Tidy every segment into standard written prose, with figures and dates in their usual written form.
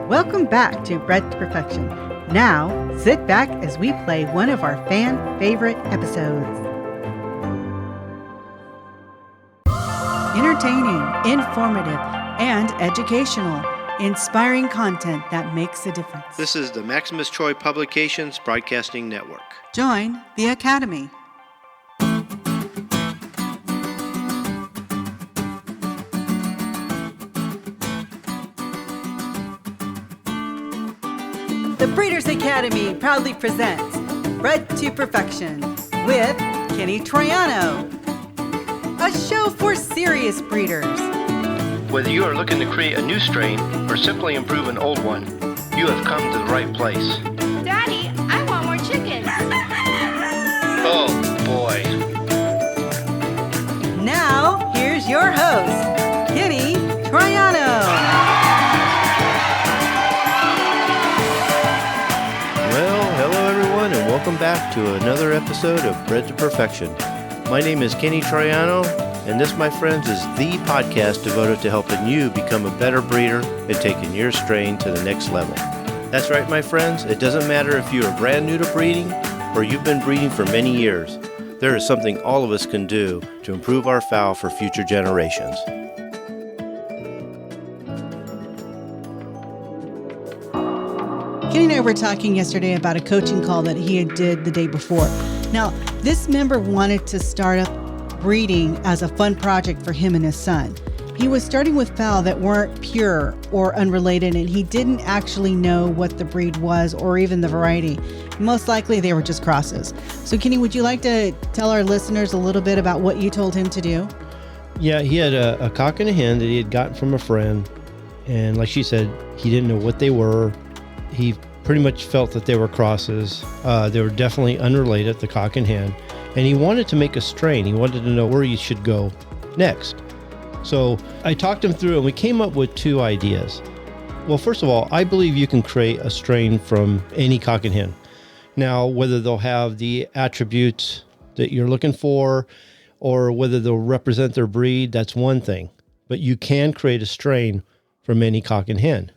Welcome back to Bred to Perfection. Now, sit back as we play one of our fan favorite episodes. Entertaining, informative, and educational. Inspiring content that makes a difference. This is the Maximus Troy Publications Broadcasting Network. Join the Academy. The Breeders Academy proudly presents Bred to Perfection with Kenny Troiano, a show for serious breeders. Whether you are looking to create a new strain or simply improve an old one, you have come to the right place. Daddy, I want more chicken. Oh, boy. Now, here's your host, Kenny Troiano. Well, hello everyone, and welcome back to another episode of Bred to Perfection. My name is Kenny Troiano, and this, my friends, is the podcast devoted to helping you become a better breeder and taking your strain to the next level. That's right, my friends. It doesn't matter if you are brand new to breeding or you've been breeding for many years. There is something all of us can do to improve our fowl for future generations. Kenny and I were talking yesterday about a coaching call that he had did the day before. Now, this member wanted to start up breeding as a fun project for him and his son. He was starting with fowl that weren't pure or unrelated, and he didn't actually know what the breed was or even the variety. Most likely they were just crosses. So Kenny, would you like to tell our listeners a little bit about what you told him to do? Yeah, he had a cock and a hen that he had gotten from a friend, and like she said, he didn't know what they were. He pretty much felt that they were crosses. They were definitely unrelated, the cock and hen. And he wanted to make a strain. He wanted to know where he should go next. So I talked him through, and we came up with two ideas. Well, first of all, I believe you can create a strain from any cock and hen. Now, whether they'll have the attributes that you're looking for or whether they'll represent their breed, that's one thing. But you can create a strain from any cock and hen.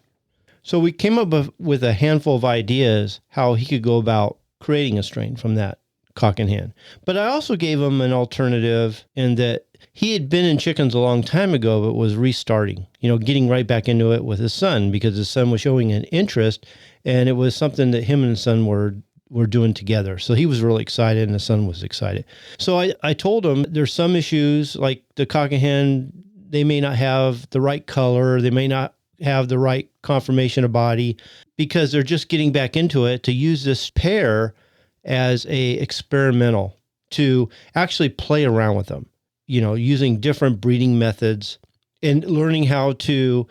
So we came up with a handful of ideas how he could go about creating a strain from that cock and hen. But I also gave him an alternative in that he had been in chickens a long time ago, but was restarting, getting right back into it with his son because his son was showing an interest, and it was something that him and his son were doing together. So he was really excited, and the son was excited. So I told him there's some issues like the cock and hen, they may not have the right color, they may not have the right conformation of body because they're just getting back into it, to use this pair as a experimental to actually play around with them, using different breeding methods and learning how to,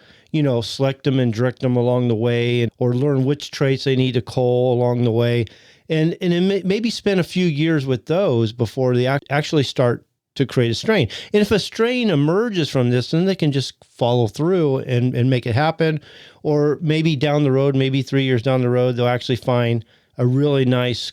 select them and direct them along the way, or learn which traits they need to cull along the way. And maybe spend a few years with those before they actually start to create a strain. And if a strain emerges from this, then they can just follow through and make it happen. Or maybe down the road, maybe 3 years down the road, they'll actually find a really nice,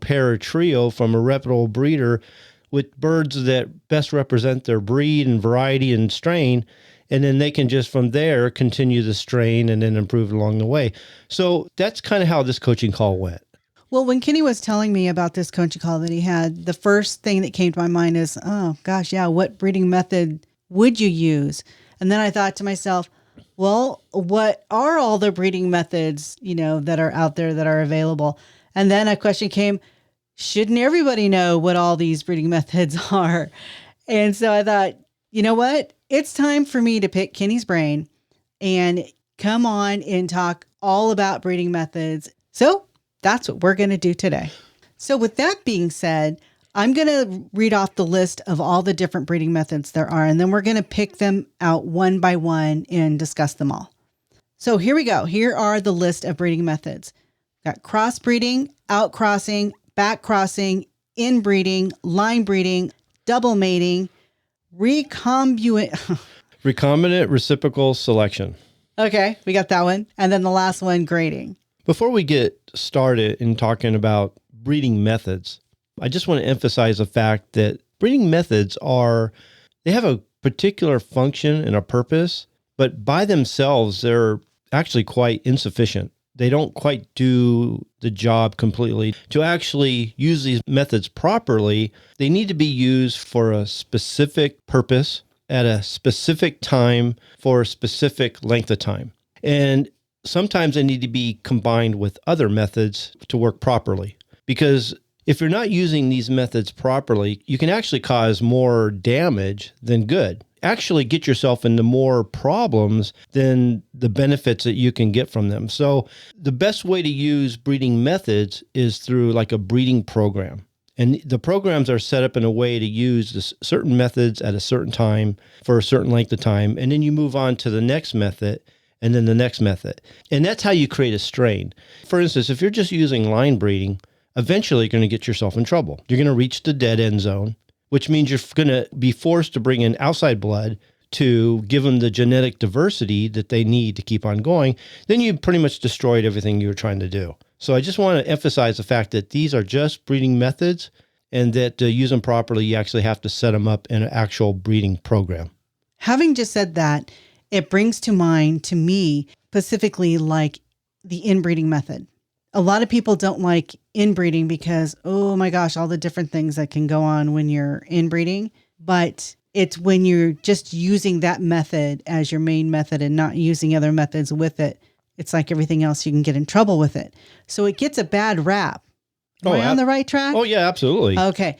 pair or trio from a reputable breeder with birds that best represent their breed and variety and strain. And then they can just from there continue the strain and then improve along the way. So that's kind of how this coaching call went. Well, when Kenny was telling me about this coaching call that he had, the first thing that came to my mind is, oh gosh, yeah, what breeding method would you use? And then I thought to myself, well, what are all the breeding methods, that are out there that are available? And then a question came, shouldn't everybody know what all these breeding methods are? And so I thought, you know what? It's time for me to pick Kenny's brain and come on and talk all about breeding methods. So that's what we're going to do today. So with that being said, I'm going to read off the list of all the different breeding methods there are, and then we're going to pick them out one by one and discuss them all. So here we go. Here are the list of breeding methods. Got crossbreeding, outcrossing, backcrossing, inbreeding, line breeding, double mating, recombinant reciprocal selection. Okay, we got that one. And then the last one, grading. Before we get started in talking about breeding methods, I just want to emphasize the fact that breeding methods they have a particular function and a purpose, but by themselves, they're actually quite insufficient. They don't quite do the job completely. To actually use these methods properly, they need to be used for a specific purpose at a specific time for a specific length of time. And sometimes they need to be combined with other methods to work properly. Because if you're not using these methods properly, you can actually cause more damage than good. Actually get yourself into more problems than the benefits that you can get from them. So the best way to use breeding methods is through like a breeding program. And the programs are set up in a way to use certain methods at a certain time for a certain length of time. And then you move on to the next method and then the next method. And that's how you create a strain. For instance, if you're just using line breeding, eventually you're going to get yourself in trouble. You're going to reach the dead end zone, which means you're going to be forced to bring in outside blood to give them the genetic diversity that they need to keep on going. Then you pretty much destroyed everything you were trying to do. So I just want to emphasize the fact that these are just breeding methods and that to use them properly, you actually have to set them up in an actual breeding program. Having just said that, it brings to mind to me specifically like the inbreeding method. A lot of people don't like inbreeding because, oh my gosh, all the different things that can go on when you're inbreeding. But it's when you're just using that method as your main method and not using other methods with it. It's like everything else, you can get in trouble with it. So it gets a bad rap. Am I on the right track? Oh, yeah, absolutely. Okay.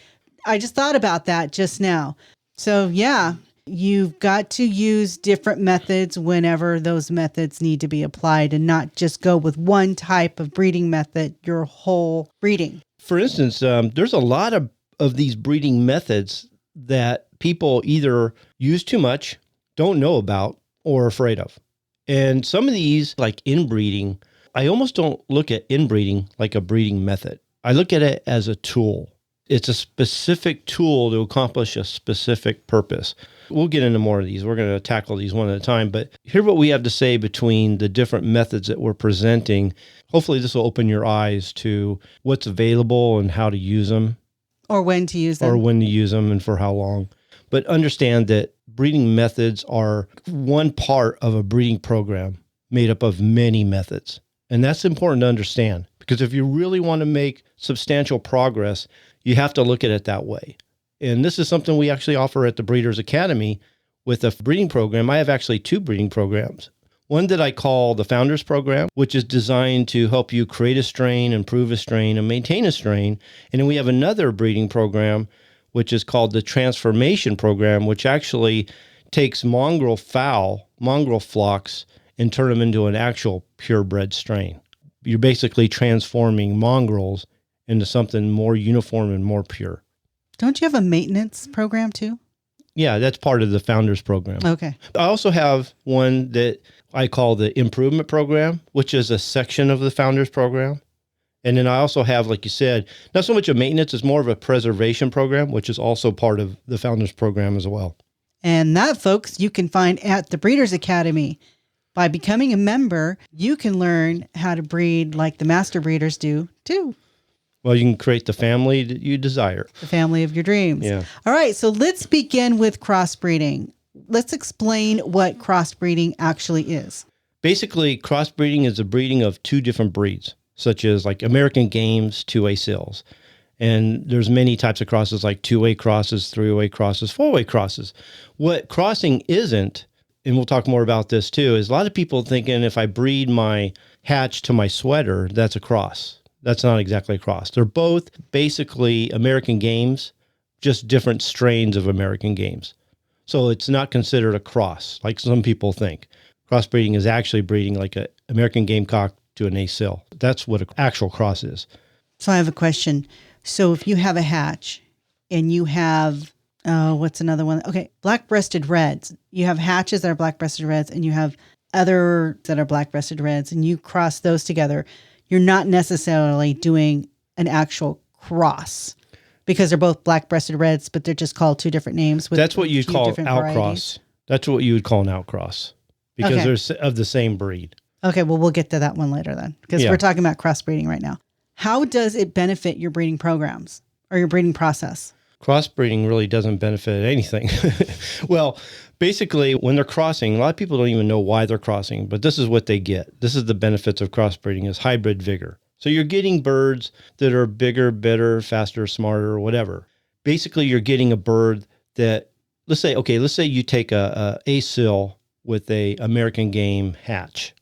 I just thought about that just now. So yeah, you've got to use different methods whenever those methods need to be applied and not just go with one type of breeding method your whole breeding. For instance, there's a lot of these breeding methods that people either use too much, don't know about, or are afraid of. And some of these, like inbreeding, I almost don't look at inbreeding like a breeding method. I look at it as a tool. It's a specific tool to accomplish a specific purpose. We'll get into more of these. We're going to tackle these one at a time, but hear what we have to say between the different methods that we're presenting. Hopefully this will open your eyes to what's available and how to use them. Or when to use them. Or when to use them and for how long. But understand that breeding methods are one part of a breeding program made up of many methods. And that's important to understand because if you really want to make substantial progress, you have to look at it that way. And this is something we actually offer at the Breeders Academy with a breeding program. I have actually two breeding programs. One that I call the Founders Program, which is designed to help you create a strain, improve a strain, and maintain a strain. And then we have another breeding program, which is called the Transformation Program, which actually takes mongrel fowl, mongrel flocks, and turn them into an actual purebred strain. You're basically transforming mongrels into something more uniform and more pure. Don't you have a maintenance program too? Yeah, that's part of the Founders Program. Okay. I also have one that I call the Improvement Program, which is a section of the Founders Program. And then I also have, like you said, not so much a maintenance, it's more of a preservation program, which is also part of the Founders Program as well. And that, folks, you can find at the Breeders Academy. By becoming a member, you can learn how to breed like the master breeders do too. Well, you can create the family that you desire. The family of your dreams. Yeah. All right, so let's begin with crossbreeding. Let's explain what crossbreeding actually is. Basically, crossbreeding is the breeding of two different breeds, such as like American Games, two-way sills. And there's many types of crosses like two-way crosses, three-way crosses, four-way crosses. What crossing isn't, and we'll talk more about this too, is a lot of people thinking if I breed my hatch to my sweater, that's a cross. That's not exactly a cross. They're both basically American Games, just different strains of American Games. So it's not considered a cross, like some people think. Crossbreeding is actually breeding like an American Gamecock to an A-Sill. That's what an actual cross is. So I have a question. So if you have a hatch and you have, what's another one? Okay, black-breasted reds. You have hatches that are black-breasted reds and you have other that are black-breasted reds and you cross those together. You're not necessarily doing an actual cross because they're both black-breasted reds, but they're just called two different names. That's what you'd call outcross. That's what you would call an outcross because they're of the same breed. Okay, well, we'll get to that one later then because we're talking about crossbreeding right now. How does it benefit your breeding programs or your breeding process? Crossbreeding really doesn't benefit anything. Well, basically, when they're crossing, a lot of people don't even know why they're crossing, but this is what they get. This is the benefits of crossbreeding is hybrid vigor. So you're getting birds that are bigger, better, faster, smarter, whatever. Basically, you're getting a bird that, let's say you take a asil with a American game hatch.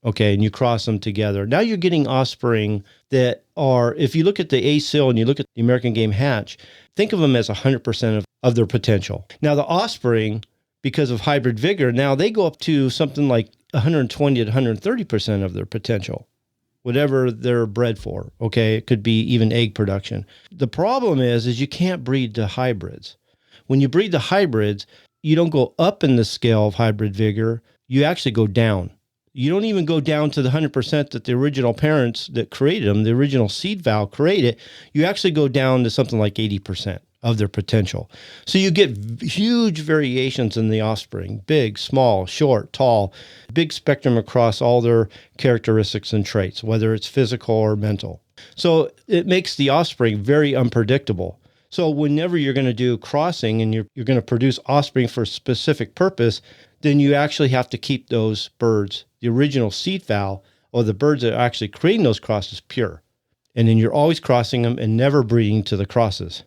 Okay, and you cross them together. Now you're getting offspring that are, if you look at the asil and you look at the American game hatch, think of them as 100% of their potential. Now the offspring, because of hybrid vigor, now they go up to something like 120 to 130% of their potential, whatever they're bred for. Okay, it could be even egg production. The problem is you can't breed the hybrids. When you breed the hybrids, you don't go up in the scale of hybrid vigor, you actually go down. You don't even go down to the 100% that the original parents that created them, the original seed fowl created. You actually go down to something like 80% of their potential. So you get huge variations in the offspring, big, small, short, tall, big spectrum across all their characteristics and traits, whether it's physical or mental. So it makes the offspring very unpredictable. So whenever you're going to do crossing and you're going to produce offspring for a specific purpose, then you actually have to keep those birds, the original seed fowl, or the birds that are actually creating those crosses, pure. And then you're always crossing them and never breeding to the crosses.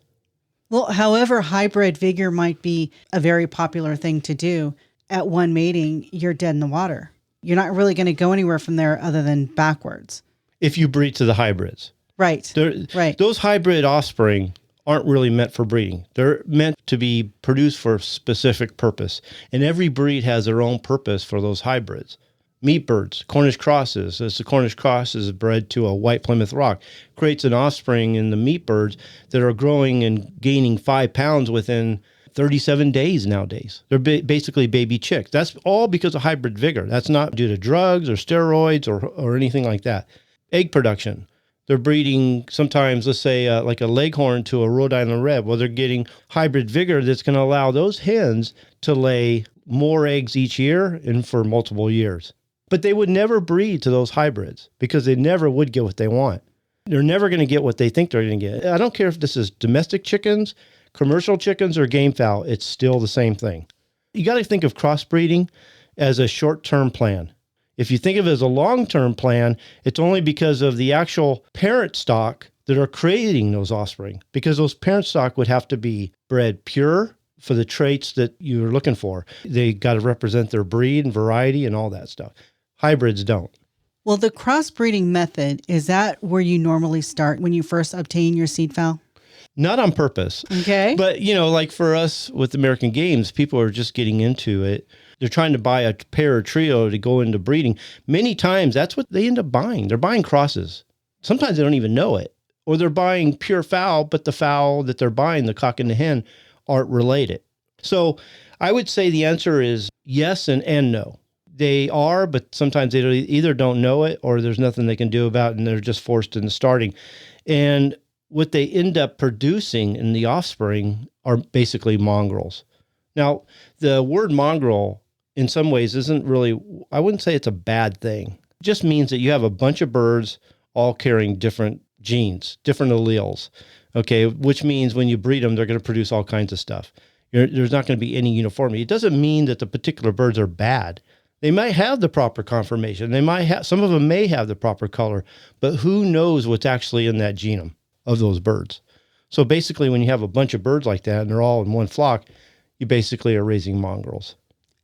Well, however, hybrid vigor might be a very popular thing to do. At one mating, you're dead in the water. You're not really going to go anywhere from there other than backwards. If you breed to the hybrids. Right. Right. Those hybrid offspring aren't really meant for breeding. They're meant to be produced for a specific purpose. And every breed has their own purpose for those hybrids. Meat birds, Cornish crosses. As the Cornish cross is bred to a white Plymouth Rock, creates an offspring in the meat birds that are growing and gaining 5 pounds within 37 days nowadays. They're basically baby chicks. That's all because of hybrid vigor. That's not due to drugs or steroids or anything like that. Egg production. They're breeding sometimes, let's say, like a leghorn to a Rhode Island Red. Well, they're getting hybrid vigor that's going to allow those hens to lay more eggs each year and for multiple years. But they would never breed to those hybrids because they never would get what they want. They're never going to get what they think they're going to get. I don't care if this is domestic chickens, commercial chickens, or game fowl. It's still the same thing. You got to think of crossbreeding as a short-term plan. If you think of it as a long-term plan, it's only because of the actual parent stock that are creating those offspring, because those parent stock would have to be bred pure for the traits that you're looking for. They got to represent their breed and variety and all that stuff. Hybrids don't. Well, the crossbreeding method, is that where you normally start when you first obtain your seed fowl? Not on purpose. Okay. But, like for us with American Games, people are just getting into it. They're trying to buy a pair or trio to go into breeding. Many times, that's what they end up buying. They're buying crosses. Sometimes they don't even know it. Or they're buying pure fowl, but the fowl that they're buying, the cock and the hen, aren't related. So I would say the answer is yes and no. They are, but sometimes they either don't know it or there's nothing they can do about it and they're just forced into starting. And what they end up producing in the offspring are basically mongrels. Now, the word mongrel in some ways isn't really, I wouldn't say it's a bad thing. It just means that you have a bunch of birds all carrying different genes, different alleles, okay, which means when you breed them, they're going to produce all kinds of stuff. There's not going to be any uniformity. It doesn't mean that the particular birds are bad. They might have the proper conformation. They might have, some of them may have the proper color, but who knows what's actually in that genome of those birds. So basically, when you have a bunch of birds like that and they're all in one flock, you basically are raising mongrels.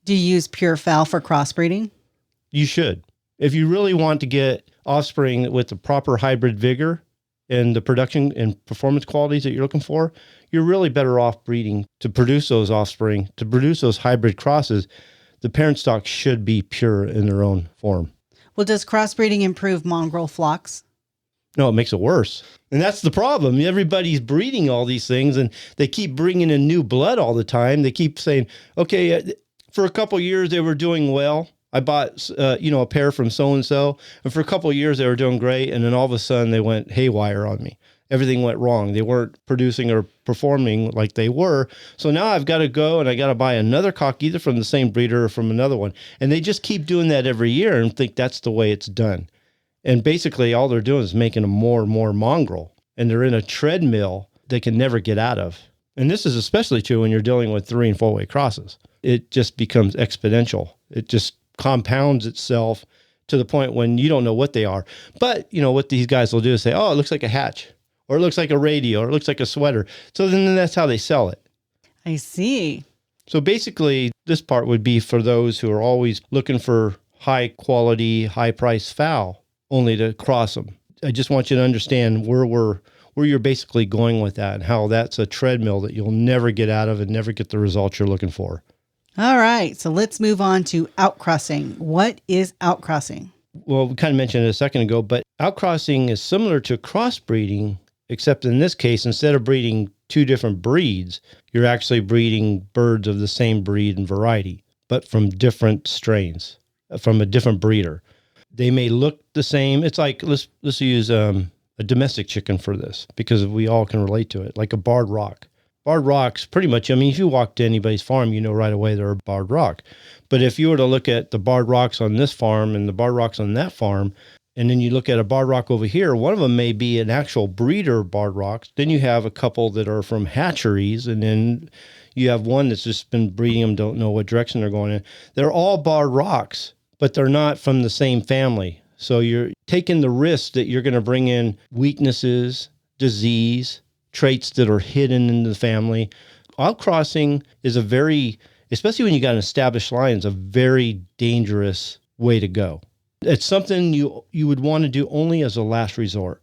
Do you use pure fowl for crossbreeding? You should. If you really want to get offspring with the proper hybrid vigor and the production and performance qualities that you're looking for, you're really better off breeding to produce those offspring, to produce those hybrid crosses. The parent stock should be pure in their own form. Well, does crossbreeding improve mongrel flocks? No, it makes it worse. And that's the problem. Everybody's breeding all these things and they keep bringing in new blood all the time. They keep saying, okay, for a couple of years they were doing well. I bought, a pair from so-and-so, and for a couple of years they were doing great. And then all of a sudden they went haywire on me. Everything went wrong. They weren't producing or performing like they were. So now I've got to go and I got to buy another cock, either from the same breeder or from another one. And they just keep doing that every year and think that's the way it's done. And basically all they're doing is making them more and more mongrel. And they're in a treadmill they can never get out of. And this is especially true when you're dealing with 3 and 4-way crosses. It just becomes exponential. It just compounds itself to the point when you don't know what they are. But, what these guys will do is say, oh, it looks like a hatch, or it looks like a radio, or it looks like a sweater. So then that's how they sell it. I see. So basically, this part would be for those who are always looking for high quality, high price fowl, only to cross them. I just want you to understand where you're basically going with that and how that's a treadmill that you'll never get out of and never get the results you're looking for. All right. So let's move on to outcrossing. What is outcrossing? Well, we kind of mentioned it a second ago, but outcrossing is similar to crossbreeding, except in this case, instead of breeding 2 different breeds, you're actually breeding birds of the same breed and variety, but from different strains, from a different breeder. They may look the same. It's like, let's use a domestic chicken for this, because we all can relate to it, like a barred rock. Barred rocks, pretty much, if you walk to anybody's farm, you know right away they're a barred rock. But if you were to look at the barred rocks on this farm and the barred rocks on that farm, and then you look at a barred rock over here, one of them may be an actual breeder barred rock. Then you have a couple that are from hatcheries, and then you have one that's just been breeding them, don't know what direction they're going in. They're all barred rocks, but they're not from the same family. So you're taking the risk that you're going to bring in weaknesses, disease, traits that are hidden in the family. Outcrossing is especially when you got an established line, it's a very dangerous way to go. It's something you would want to do only as a last resort.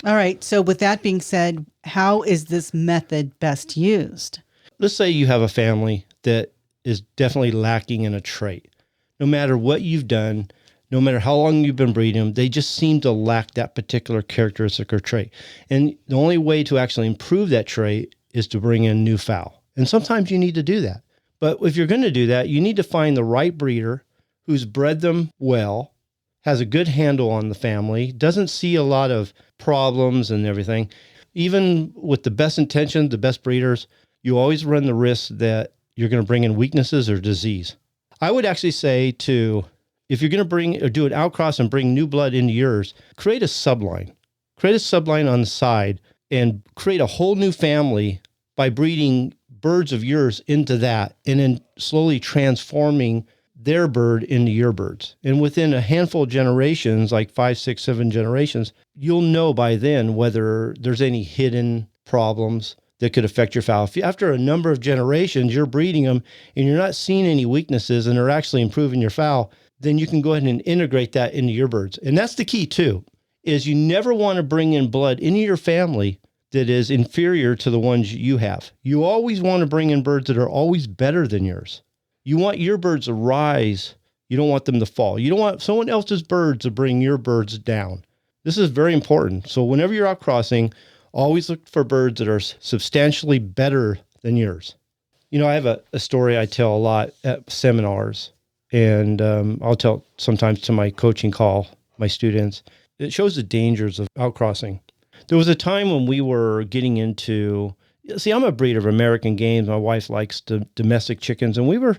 All right. So with that being said, how is this method best used? Let's say you have a family that is definitely lacking in a trait. No matter what you've done, no matter how long you've been breeding them, they just seem to lack that particular characteristic or trait. And the only way to actually improve that trait is to bring in new fowl. And sometimes you need to do that. But if you're going to do that, you need to find the right breeder who's bred them well, has a good handle on the family, doesn't see a lot of problems and everything. Even with the best intentions, the best breeders, you always run the risk that you're going to bring in weaknesses or disease. I would actually say if you're going to bring or do an outcross and bring new blood into yours, create a subline. Create a subline on the side and create a whole new family by breeding birds of yours into that, and then slowly transforming their bird into your birds. And within a handful of generations, like 5, 6, 7 generations, you'll know by then whether there's any hidden problems that could affect your fowl. If after a number of generations, you're breeding them and you're not seeing any weaknesses and they're actually improving your fowl, then you can go ahead and integrate that into your birds. And that's the key too, is you never want to bring in blood into your family that is inferior to the ones you have. You always want to bring in birds that are always better than yours. You want your birds to rise. You don't want them to fall. You don't want someone else's birds to bring your birds down. This is very important. So whenever you're out crossing, always look for birds that are substantially better than yours. I have a story I tell a lot at seminars, and I'll tell sometimes to my coaching call, my students. It shows the dangers of outcrossing. There was a time when we were getting into, I'm a breeder of American games. My wife likes domestic chickens, and we were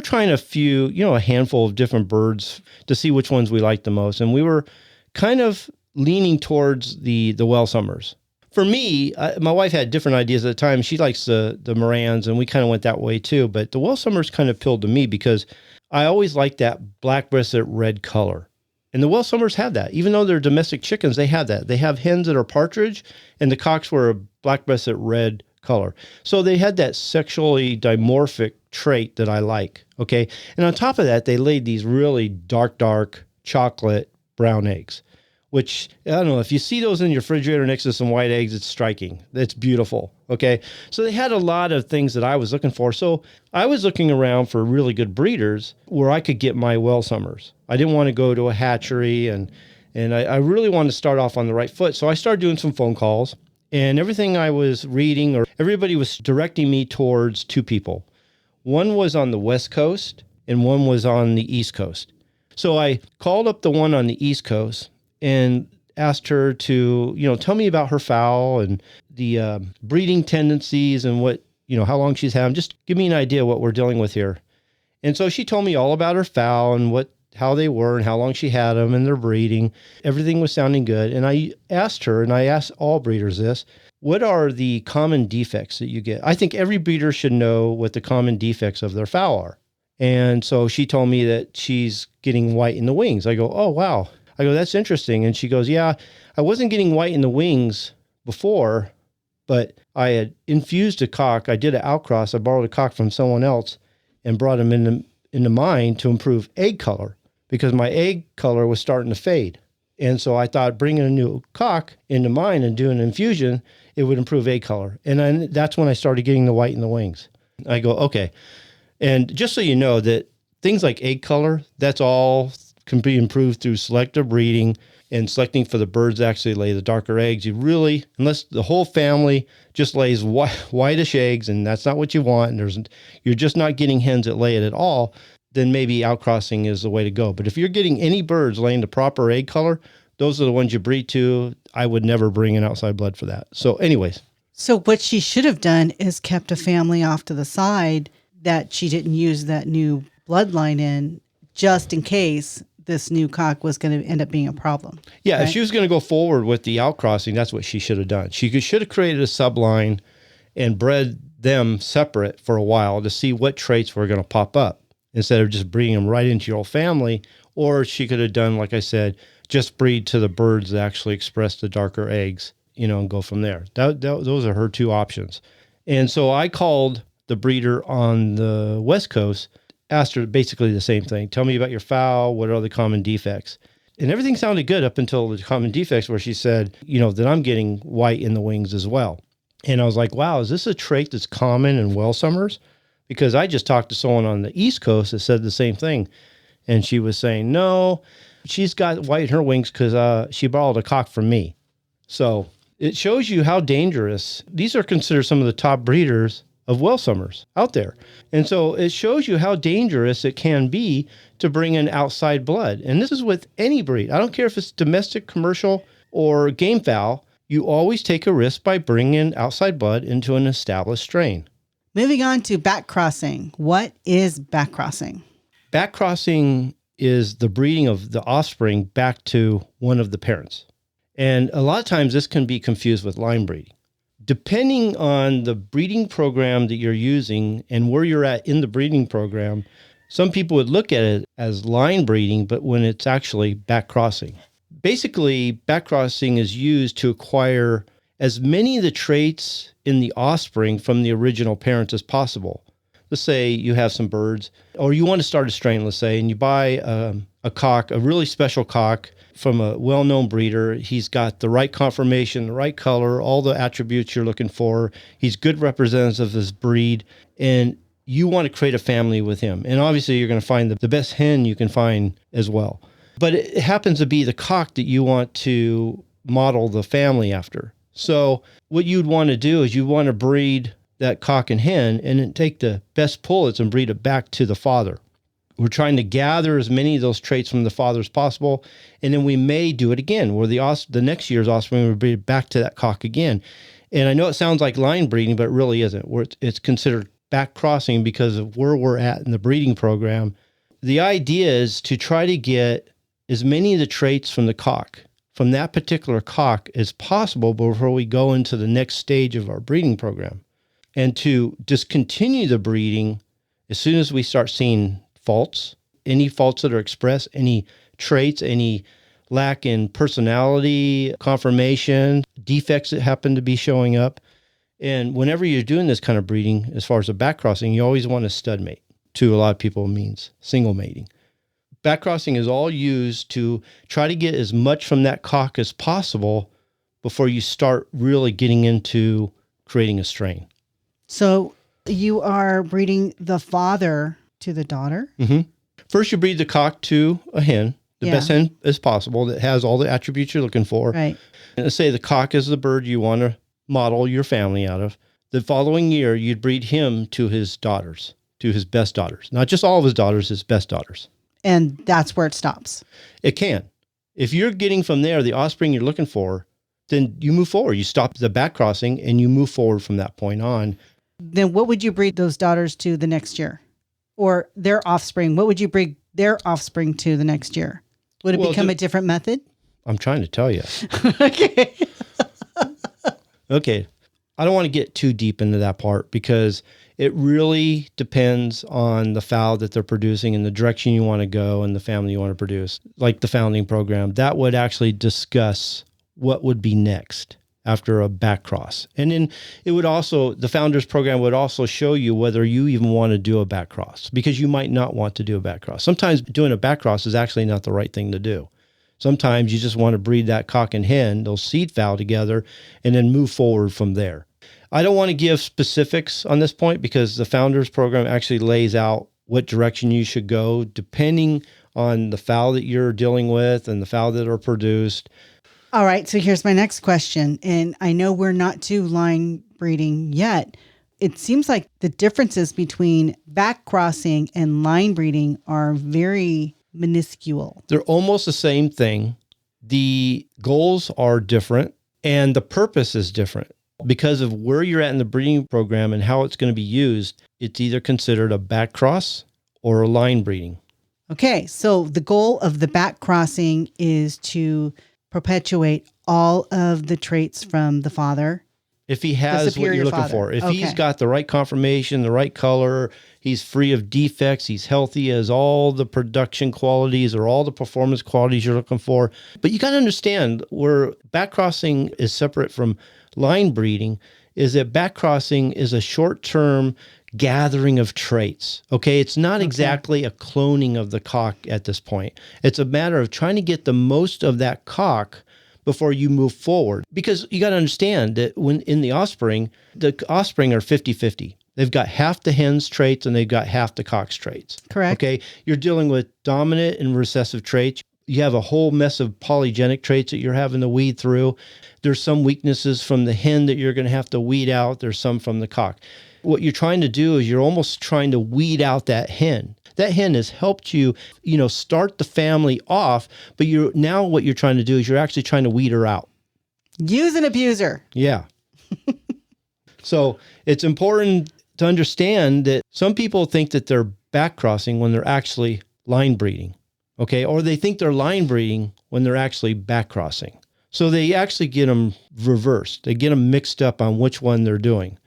trying a handful of different birds to see which ones we liked the most. And we were kind of leaning towards the Welsumers. For me, my wife had different ideas at the time. She likes the Morans, and we kind of went that way too. But the Welsumers kind of appealed to me because I always liked that black-breasted red color. And the Welsumers have that. Even though they're domestic chickens, they have that. They have hens that are partridge, and the cocks were a black-breasted red color. So they had that sexually dimorphic trait that I like, okay? And on top of that, they laid these really dark chocolate brown eggs, which, I don't know, if you see those in your refrigerator next to some white eggs, it's striking. It's beautiful, okay? So they had a lot of things that I was looking for. So I was looking around for really good breeders where I could get my Welsumers. I didn't want to go to a hatchery, and I really wanted to start off on the right foot. So I started doing some phone calls, and everything I was reading, or everybody was directing me towards 2 people. One was on the West Coast, and one was on the East Coast. So I called up the one on the East Coast and asked her to, tell me about her fowl and the breeding tendencies and what, how long she's had them. Just give me an idea what we're dealing with here. And so she told me all about her fowl and how they were and how long she had them and their breeding. Everything was sounding good. And I asked her, and I asked all breeders this, what are the common defects that you get? I think every breeder should know what the common defects of their fowl are. And so she told me that she's getting white in the wings. I go, oh, wow. I go, that's interesting. And she goes, yeah, I wasn't getting white in the wings before, but I had infused a cock. I did an outcross. I borrowed a cock from someone else and brought him into mine to improve egg color because my egg color was starting to fade. And so I thought bringing a new cock into mine and doing an infusion, it would improve egg color. And then that's when I started getting the white in the wings. I go, okay. And just so you know that things like egg color, that's all can be improved through selective breeding and selecting for the birds that actually lay the darker eggs. You really, unless the whole family just lays whitish eggs and that's not what you want, and you're just not getting hens that lay it at all, then maybe outcrossing is the way to go. But if you're getting any birds laying the proper egg color, those are the ones you breed to. I would never bring in outside blood for that. So anyways. So what she should have done is kept a family off to the side that she didn't use that new bloodline in just in case this new cock was going to end up being a problem. Yeah, right? If she was going to go forward with the outcrossing, that's what she should have done. She should have created a subline and bred them separate for a while to see what traits were going to pop up instead of just breeding them right into your whole family. Or she could have done, like I said, just breed to the birds that actually express the darker eggs, and go from there. Those are her two options. And so I called the breeder on the West Coast, asked her basically the same thing. Tell me about your fowl. What are the common defects? And everything sounded good up until the common defects where she said, that I'm getting white in the wings as well. And I was like, wow, is this a trait that's common in well summers? Because I just talked to someone on the East Coast that said the same thing. And she was saying, no, she's got white in her wings because she borrowed a cock from me. So it shows you how dangerous. These are considered some of the top breeders of well summers out there. And so it shows you how dangerous it can be to bring in outside blood. And this is with any breed. I don't care if it's domestic, commercial, or game fowl. You always take a risk by bringing in outside blood into an established strain. Moving on to back crossing. What is back crossing? Back crossing is the breeding of the offspring back to one of the parents. And a lot of times this can be confused with line breeding. Depending on the breeding program that you're using and where you're at in the breeding program, some people would look at it as line breeding, but when it's actually back crossing. Basically, back crossing is used to acquire as many of the traits in the offspring from the original parents as possible. Let's say you have some birds, or you want to start a strain, let's say, and you buy a cock, a really special cock from a well-known breeder. He's got the right conformation, the right color, all the attributes you're looking for. He's good representative of his breed, and you want to create a family with him. And obviously, you're going to find the best hen you can find as well. But it happens to be the cock that you want to model the family after. So what you'd want to do is you want to breed that cock and hen and then take the best pullets and breed it back to the father. We're trying to gather as many of those traits from the father as possible. And then we may do it again, where the next year's offspring will breed back to that cock again. And I know it sounds like line breeding, but it really isn't. It's considered back crossing because of where we're at in the breeding program. The idea is to try to get as many of the traits from the cock, from that particular cock, as possible before we go into the next stage of our breeding program. And to discontinue the breeding as soon as we start seeing faults, any faults that are expressed, any traits, any lack in personality, conformation, defects that happen to be showing up. And whenever you're doing this kind of breeding, as far as the back crossing, you always want a stud mate. To a lot of people, it means single mating. Back crossing is all used to try to get as much from that cock as possible before you start really getting into creating a strain. So you are breeding the father to the daughter? Mm-hmm. First, you breed the cock to a hen, the best hen as possible that has all the attributes you're looking for. Right. And let's say the cock is the bird you want to model your family out of. The following year, you'd breed him to his daughters, to his best daughters. Not just all of his daughters, his best daughters. And that's where it stops. It can. If you're getting from there the offspring you're looking for, then you move forward. You stop the back crossing and you move forward from that point on. Then what would you breed those daughters to the next year? Or their offspring? What would you breed their offspring to the next year? Would it become a different method? I'm trying to tell you. Okay. Okay. I don't want to get too deep into that part because it really depends on the fowl that they're producing and the direction you want to go and the family you want to produce. Like the founding program, that would actually discuss what would be next after a back cross. And then it would also, the founders program would also show you whether you even want to do a back cross, because you might not want to do a back cross. Sometimes doing a back cross is actually not the right thing to do. Sometimes you just want to breed that cock and hen, those seed fowl together, and then move forward from there. I don't want to give specifics on this point because the founders program actually lays out what direction you should go depending on the fowl that you're dealing with and the fowl that are produced. All right. So here's my next question. And I know we're not to line breeding yet. It seems like the differences between back crossing and line breeding are very minuscule. They're almost the same thing. The goals are different and the purpose is different. Because of where you're at in the breeding program and how it's going to be used, it's either considered a back cross or a line breeding. Okay. So the goal of the back crossing is to perpetuate all of the traits from the father. If he has what superior you're looking father. for, if Okay. he's got the right conformation, the right color, he's free of defects, he's healthy, has all the production qualities or all the performance qualities you're looking for. But you got to understand where back crossing is separate from line breeding is that back crossing is a short-term gathering of traits. Okay. It's not exactly a cloning of the cock at this point. It's a matter of trying to get the most of that cock before you move forward. Because you got to understand that when in the offspring are 50-50. They've got half the hen's traits and they've got half the cock's traits. Correct. Okay. You're dealing with dominant and recessive traits. You have a whole mess of polygenic traits that you're having to weed through. There's some weaknesses from the hen that you're going to have to weed out. There's some from the cock. What you're trying to do is you're almost trying to weed out that hen. That hen has helped you, start the family off, but now what you're trying to do is you're actually trying to weed her out. Use an abuser. Yeah. So it's important to understand that some people think that they're back crossing when they're actually line breeding. Okay. Or they think they're line breeding when they're actually back crossing. So they actually get them reversed. They get them mixed up on which one they're doing.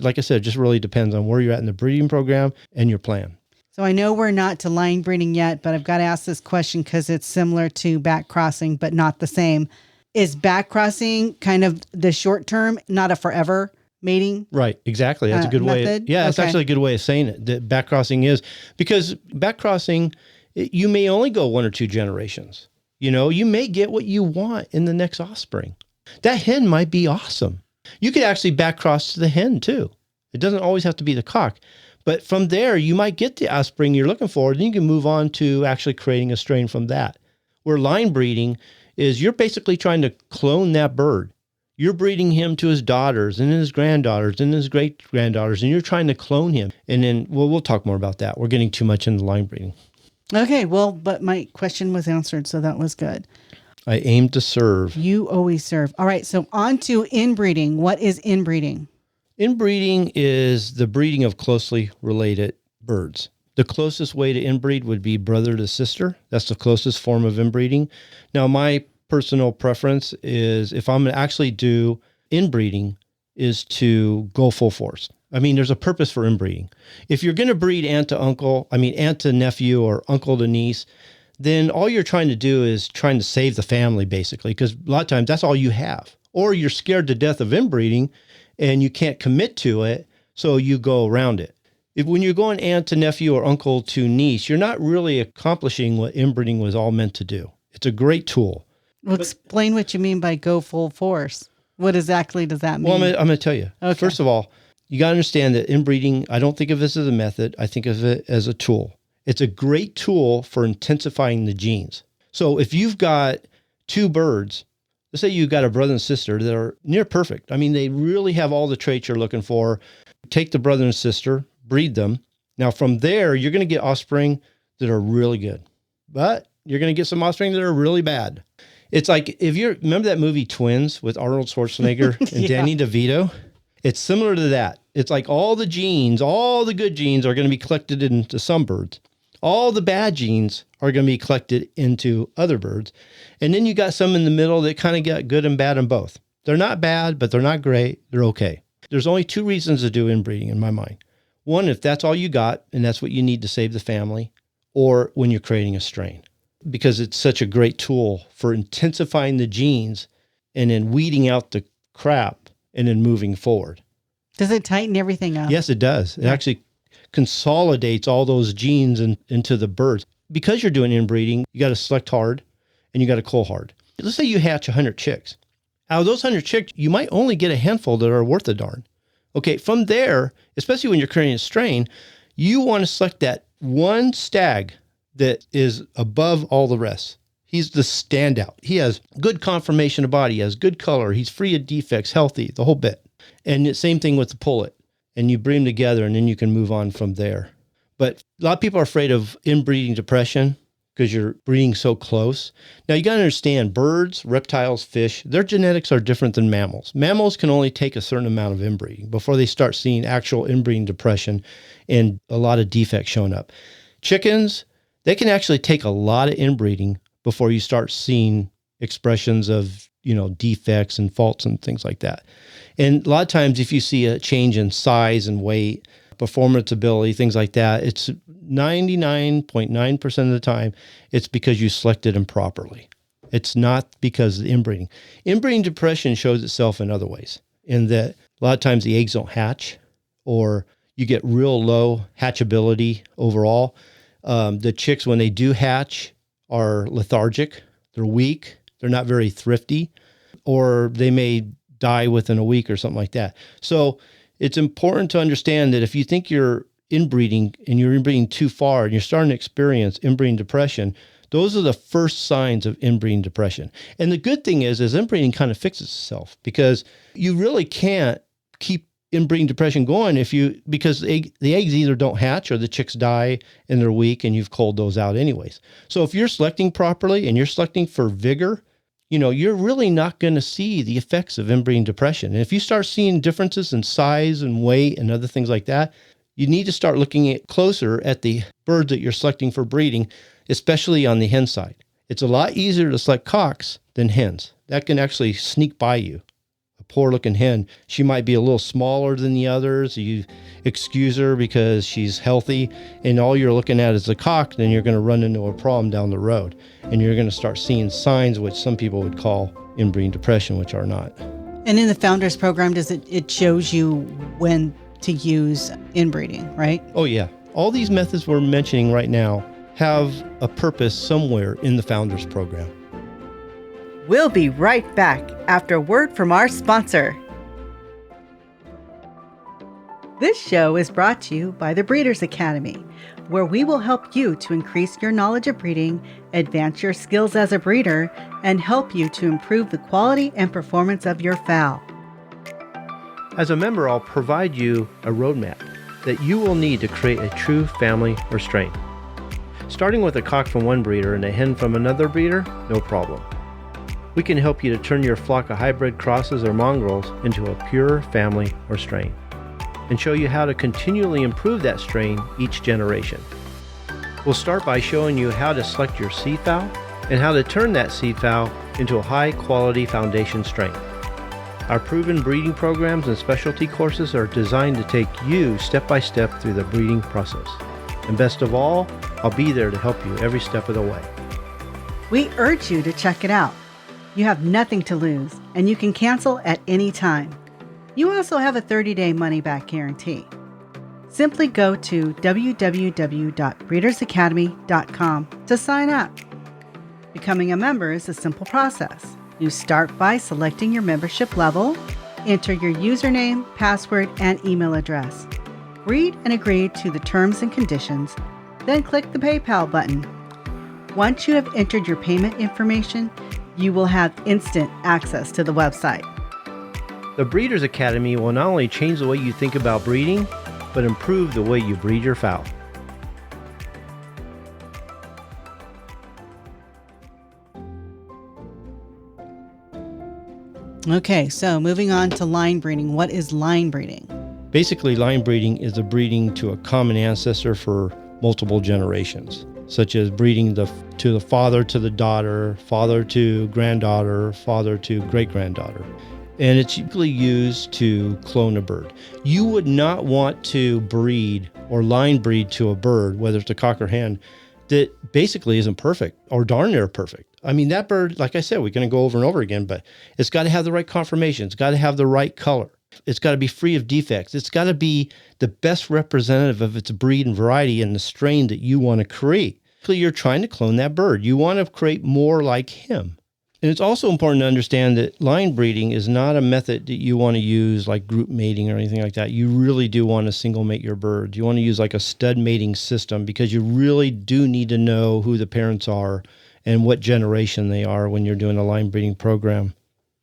Like I said, it just really depends on where you're at in the breeding program and your plan. So I know we're not to line breeding yet, but I've got to ask this question because it's similar to back crossing, but not the same. Is back crossing kind of the short term, not a forever mating? Right. Exactly. That's a good way. Method? Yeah, that's Okay. actually a good way of saying it. That back crossing is because back crossing, you may only go 1 or 2 generations. You may get what you want in the next offspring. That hen might be awesome. You could actually back cross to the hen too. It doesn't always have to be the cock. But from there, you might get the offspring you're looking for, and you can move on to actually creating a strain from that. Where line breeding is you're basically trying to clone that bird. You're breeding him to his daughters and his granddaughters and his great-granddaughters, and you're trying to clone him. And then, we'll talk more about that. We're getting too much into line breeding. Okay. Well, but my question was answered, so that was good. I aim to serve. You always serve. All right. So on to inbreeding. What is inbreeding? Inbreeding is the breeding of closely related birds. The closest way to inbreed would be brother to sister. That's the closest form of inbreeding. Now, my personal preference is if I'm going to actually do inbreeding is to go full force. I mean, there's a purpose for inbreeding. If you're going to breed aunt to nephew or uncle to niece, then all you're trying to do is trying to save the family, basically, because a lot of times that's all you have. Or you're scared to death of inbreeding and you can't commit to it, so you go around it. When you're going aunt to nephew or uncle to niece, you're not really accomplishing what inbreeding was all meant to do. It's a great tool. Well, explain what you mean by go full force. What exactly does that mean? Well, I'm going to tell you. Okay. First of all, you got to understand that inbreeding, I don't think of this as a method. I think of it as a tool. It's a great tool for intensifying the genes. So if you've got 2 birds, let's say you've got a brother and sister that are near perfect. I mean, they really have all the traits you're looking for. Take the brother and sister, breed them. Now from there, you're going to get offspring that are really good, but you're going to get some offspring that are really bad. It's like, if you remember that movie Twins with Arnold Schwarzenegger and Yeah. Danny DeVito, it's similar to that. It's like all the genes, all the good genes are going to be collected into some birds. All the bad genes are going to be collected into other birds. And then you got some in the middle that kind of got good and bad in both. They're not bad, but they're not great. They're okay. There's only two reasons to do inbreeding in my mind. One, if that's all you got and that's what you need to save the family, or when you're creating a strain, because it's such a great tool for intensifying the genes and then weeding out the crap and then moving forward. Does it tighten everything up? Yes, it does. It actually consolidates all those genes into the birds. Because you're doing inbreeding, you got to select hard and you got to cull hard. Let's say you hatch 100 chicks. Out of those 100 chicks, you might only get a handful that are worth a darn. Okay, from there, especially when you're creating a strain, you want to select that one stag that is above all the rest. He's the standout. He has good conformation of body, he has good color, he's free of defects, healthy, the whole bit. And the same thing with the pullet. And you breed them together and then you can move on from there. But a lot of people are afraid of inbreeding depression because you're breeding so close. Now you got to understand, birds, reptiles, fish, their genetics are different than mammals. Mammals can only take a certain amount of inbreeding before they start seeing actual inbreeding depression and a lot of defects showing up. Chickens, they can actually take a lot of inbreeding before you start seeing expressions of, defects and faults and things like that. And a lot of times if you see a change in size and weight, performance ability, things like that, it's 99.9% of the time, it's because you selected improperly. It's not because of the inbreeding. Inbreeding depression shows itself in other ways, in that a lot of times the eggs don't hatch, or you get real low hatchability overall. The chicks, when they do hatch, are lethargic, they're weak, they're not very thrifty, or they may die within a week or something like that. So it's important to understand that if you think you're inbreeding and you're inbreeding too far and you're starting to experience inbreeding depression, those are the first signs of inbreeding depression. And the good thing is inbreeding kind of fixes itself, because you really can't keep inbreeding depression going because the eggs either don't hatch or the chicks die and they're weak and you've culled those out anyways. So if you're selecting properly and you're selecting for vigor, you're really not going to see the effects of inbreeding depression. And if you start seeing differences in size and weight and other things like that, you need to start looking closer at the birds that you're selecting for breeding, especially on the hen side. It's a lot easier to select cocks than hens. That can actually sneak by you. A poor looking hen, she might be a little smaller than the others. You excuse her because she's healthy, and all you're looking at is the cock, then you're going to run into a problem down the road. And you're going to start seeing signs which some people would call inbreeding depression, which are not. And in the Founders Program, it shows you when to use inbreeding, right? Oh, yeah. All these methods we're mentioning right now have a purpose somewhere in the Founders Program. We'll be right back after a word from our sponsor. This show is brought to you by the Breeders Academy, where we will help you to increase your knowledge of breeding, advance your skills as a breeder, and help you to improve the quality and performance of your fowl. As a member, I'll provide you a roadmap that you will need to create a true family or strain. Starting with a cock from one breeder and a hen from another breeder, no problem. We can help you to turn your flock of hybrid crosses or mongrels into a pure family or strain, and show you how to continually improve that strain each generation. We'll start by showing you how to select your seed fowl and how to turn that seed fowl into a high-quality foundation strain. Our proven breeding programs and specialty courses are designed to take you step by step through the breeding process. And best of all, I'll be there to help you every step of the way. We urge you to check it out. You have nothing to lose, and you can cancel at any time. You also have a 30-day money-back guarantee. Simply go to www.breedersacademy.com to sign up. Becoming a member is a simple process. You start by selecting your membership level, enter your username, password, and email address. Read and agree to the terms and conditions, then click the PayPal button. Once you have entered your payment information, you will have instant access to the website. The Breeders Academy will not only change the way you think about breeding, but improve the way you breed your fowl. Okay, so moving on to line breeding. What is line breeding? Basically, line breeding is a breeding to a common ancestor for multiple generations, such as breeding to the father to the daughter, father to granddaughter, father to great-granddaughter. and it's usually used to clone a bird. You would not want to breed or line breed to a bird, whether it's a cock or hen, that basically isn't perfect or darn near perfect. I mean, that bird, like I said, we're going to go over and over again, but it's got to have the right conformation. It's got to have the right color. It's got to be free of defects. It's got to be the best representative of its breed and variety and the strain that you want to create. So you're trying to clone that bird. You want to create more like him. And it's also important to understand that line breeding is not a method that you want to use like group mating or anything like that. You really do want to single mate your birds. You want to use like a stud mating system because you really do need to know who the parents are and what generation they are when you're doing a line breeding program.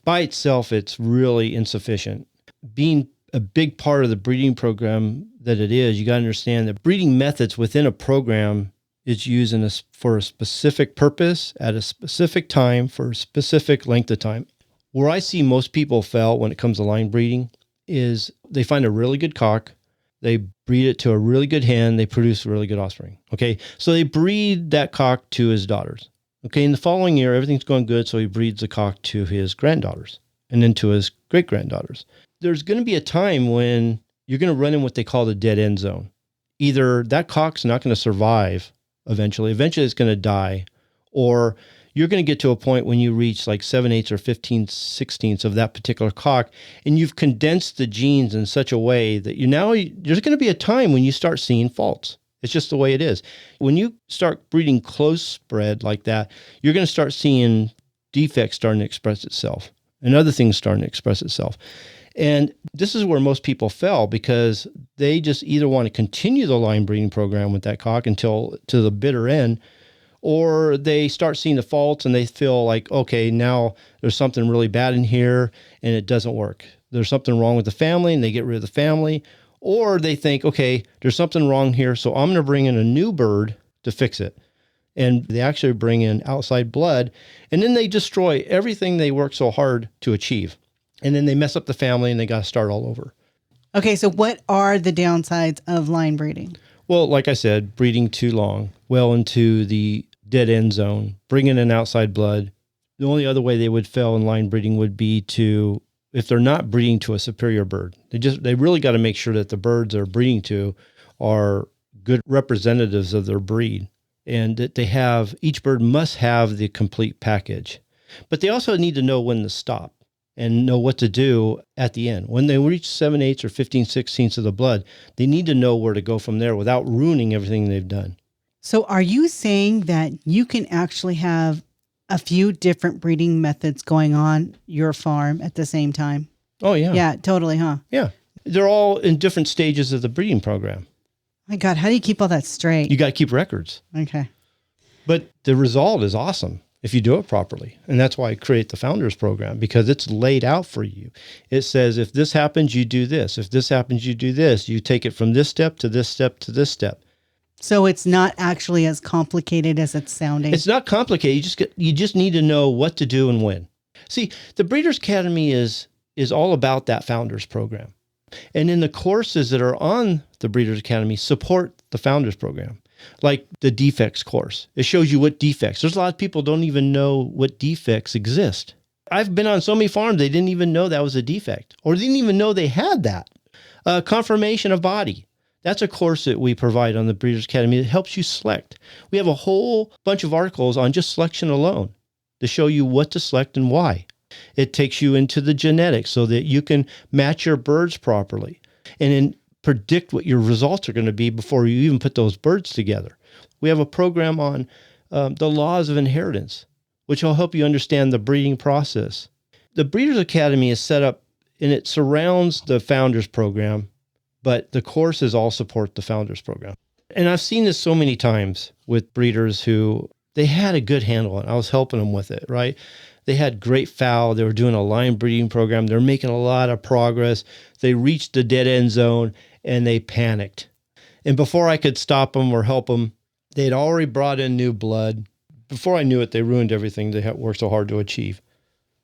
By itself, it's really insufficient. Being a big part of the breeding program that it is, you got to understand that breeding methods within a program is used for a specific purpose at a specific time for a specific length of time. Where I see most people fail when it comes to line breeding is they find a really good cock, they breed it to a really good hen, they produce really good offspring. Okay, so they breed that cock to his daughters. Okay, in the following year, everything's going good, so he breeds the cock to his granddaughters and then to his great-granddaughters. There's going to be a time when you're going to run in what they call the dead end zone. Either that cock's not going to survive eventually it's going to die, or you're going to get to a point when you reach like 7/8 or 15/16 of that particular cock, and you've condensed the genes in such a way that there's going to be a time when you start seeing faults. It's just the way it is. When you start breeding close bred like that, you're going to start seeing defects starting to express itself and other things starting to express itself. And this is where most people fail because they just either want to continue the line breeding program with that cock until to the bitter end, or they start seeing the faults and they feel like, okay, now there's something really bad in here and it doesn't work. There's something wrong with the family and they get rid of the family, or they think, okay, there's something wrong here, so I'm going to bring in a new bird to fix it. And they actually bring in outside blood, and then they destroy everything they worked so hard to achieve. And then they mess up the family and they got to start all over. Okay, so what are the downsides of line breeding? Well, like I said, breeding too long, well into the dead end zone, bringing in outside blood. The only other way they would fail in line breeding would be if they're not breeding to a superior bird. They really got to make sure that the birds they're breeding to are good representatives of their breed, and that each bird must have the complete package. But they also need to know when to stop and know what to do at the end. When they reach 7/8 or 15/16 of the blood, they need to know where to go from there without ruining everything they've done. So are you saying that you can actually have a few different breeding methods going on your farm at the same time? Oh, yeah. Yeah, totally, huh? Yeah. They're all in different stages of the breeding program. My God, how do you keep all that straight? You got to keep records. Okay. But the result is awesome if you do it properly. And that's why I create the Founders Program, because it's laid out for you. It says, if this happens, you do this. If this happens, you do this. You take it from this step to this step to this step. So it's not actually as complicated as it's sounding. It's not complicated. You just need to know what to do and when. See, the Breeders' Academy is all about that Founders Program. And then the courses that are on the Breeders' Academy support the Founders Program. Like the defects course. It shows you what defects. There's a lot of people don't even know what defects exist. I've been on so many farms, they didn't even know that was a defect, or didn't even know they had that. Conformation of body. That's a course that we provide on the Breeders' Academy that helps you select. We have a whole bunch of articles on just selection alone to show you what to select and why. It takes you into the genetics so that you can match your birds properly and then predict what your results are going to be before you even put those birds together. We have a program on the laws of inheritance, which will help you understand the breeding process. The Breeders' Academy is set up and it surrounds the Founders Program, but the courses all support the Founders Program. And I've seen this so many times with breeders who they had a good handle on it. I was helping them with it, right? They had great fowl. They were doing a line breeding program. They're making a lot of progress. They reached the dead end zone and they panicked. And before I could stop them or help them, they'd already brought in new blood. Before I knew it, they ruined everything they had worked so hard to achieve.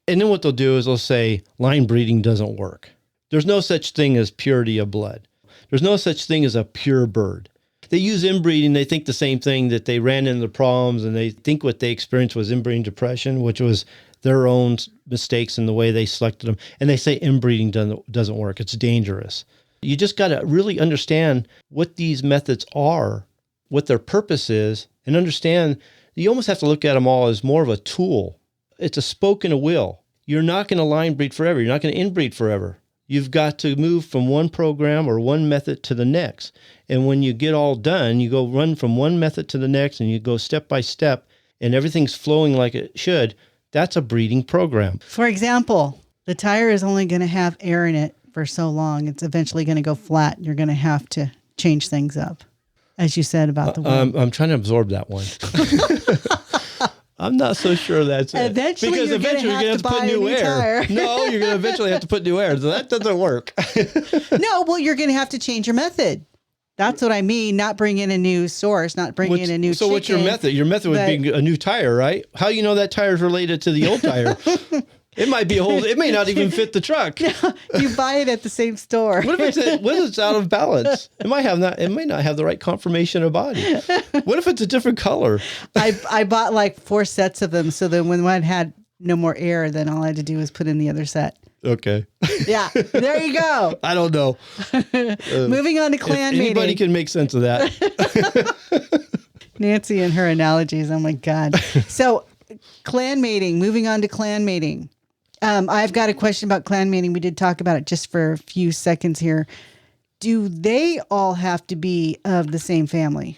And then what they'll do is they'll say, line breeding doesn't work. There's no such thing as purity of blood. There's no such thing as a pure bird. They use inbreeding. They think the same thing, that they ran into problems and they think what they experienced was inbreeding depression, which was their own mistakes in the way they selected them. And they say inbreeding doesn't work. It's dangerous. You just got to really understand what these methods are, what their purpose is, and understand you almost have to look at them all as more of a tool. It's a spoke in a wheel. You're not going to line breed forever. You're not going to inbreed forever. You've got to move from one program or one method to the next. And when you get all done, you go run from one method to the next and you go step by step and everything's flowing like it should. That's a breeding program. For example, the tire is only going to have air in it for so long. It's eventually going to go flat. You're going to have to change things up, as you said about the wheel. I'm trying to absorb that one. I'm not so sure that's it. Eventually, because you're eventually going you're to going have to to put buy new a new air. tire. No, you're going to eventually have to put new air. So that doesn't work. No, well, you're going to have to change your method. That's what I mean. Not bring in a new source, not bring in a new So chicken. what's your method? Your method would be a new tire, right? How do you know that tire is related to the old tire? It might be it may not even fit the truck. You buy it at the same store. What if it's out of balance? It may not have the right conformation of body. What if it's a different color? I bought like 4 sets of them. So then when one had no more air, then all I had to do was put in the other set. Okay. Yeah. There you go. I don't know. Moving on to clan meeting. Anybody can make sense of that. Nancy and her analogies. Oh my God. So clan mating, moving on to clan mating. I've got a question about clan mating. We did talk about it just for a few seconds here. Do they all have to be of the same family?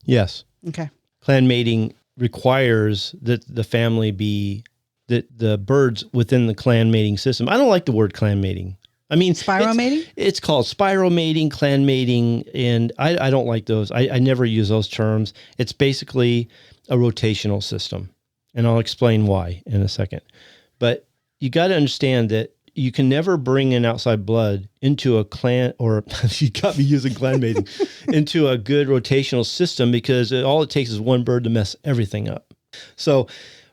Yes. Okay. Clan mating requires that the family be the birds within the clan mating system. I don't like the word clan mating. I mean, Spiromating? It's called spiromating, clan mating, and I don't like those. I never use those terms. It's basically a rotational system, and I'll explain why in a second. But you got to understand that you can never bring in outside blood into a clan, or you got me using clan mating, into a good rotational system because all it takes is one bird to mess everything up. So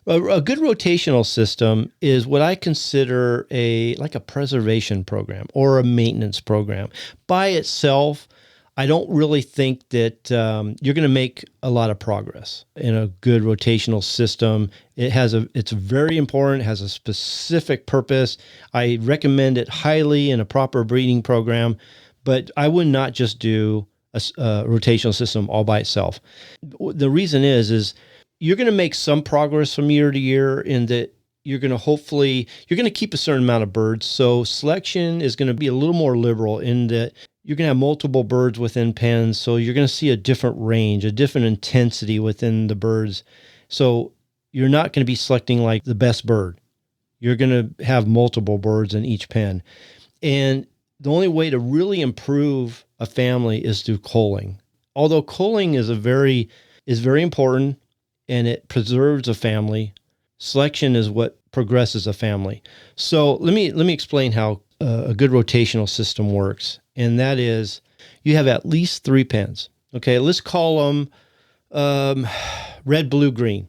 a good rotational system is what I consider like a preservation program or a maintenance program. By itself, I don't really think that you're going to make a lot of progress in a good rotational system. It's very important. It has a specific purpose. I recommend it highly in a proper breeding program, but I would not just do a rotational system all by itself. The reason is you're going to make some progress from year to year in that you're going to keep a certain amount of birds. So selection is going to be a little more liberal in that you're going to have multiple birds within pens. So you're going to see a different range, a different intensity within the birds. So you're not going to be selecting like the best bird. You're going to have multiple birds in each pen. And the only way to really improve a family is through culling. Although culling is very important and it preserves a family, selection is what progresses a family. So let me explain how a good rotational system works. And that is you have at least 3 pens. Okay, let's call them red, blue, green.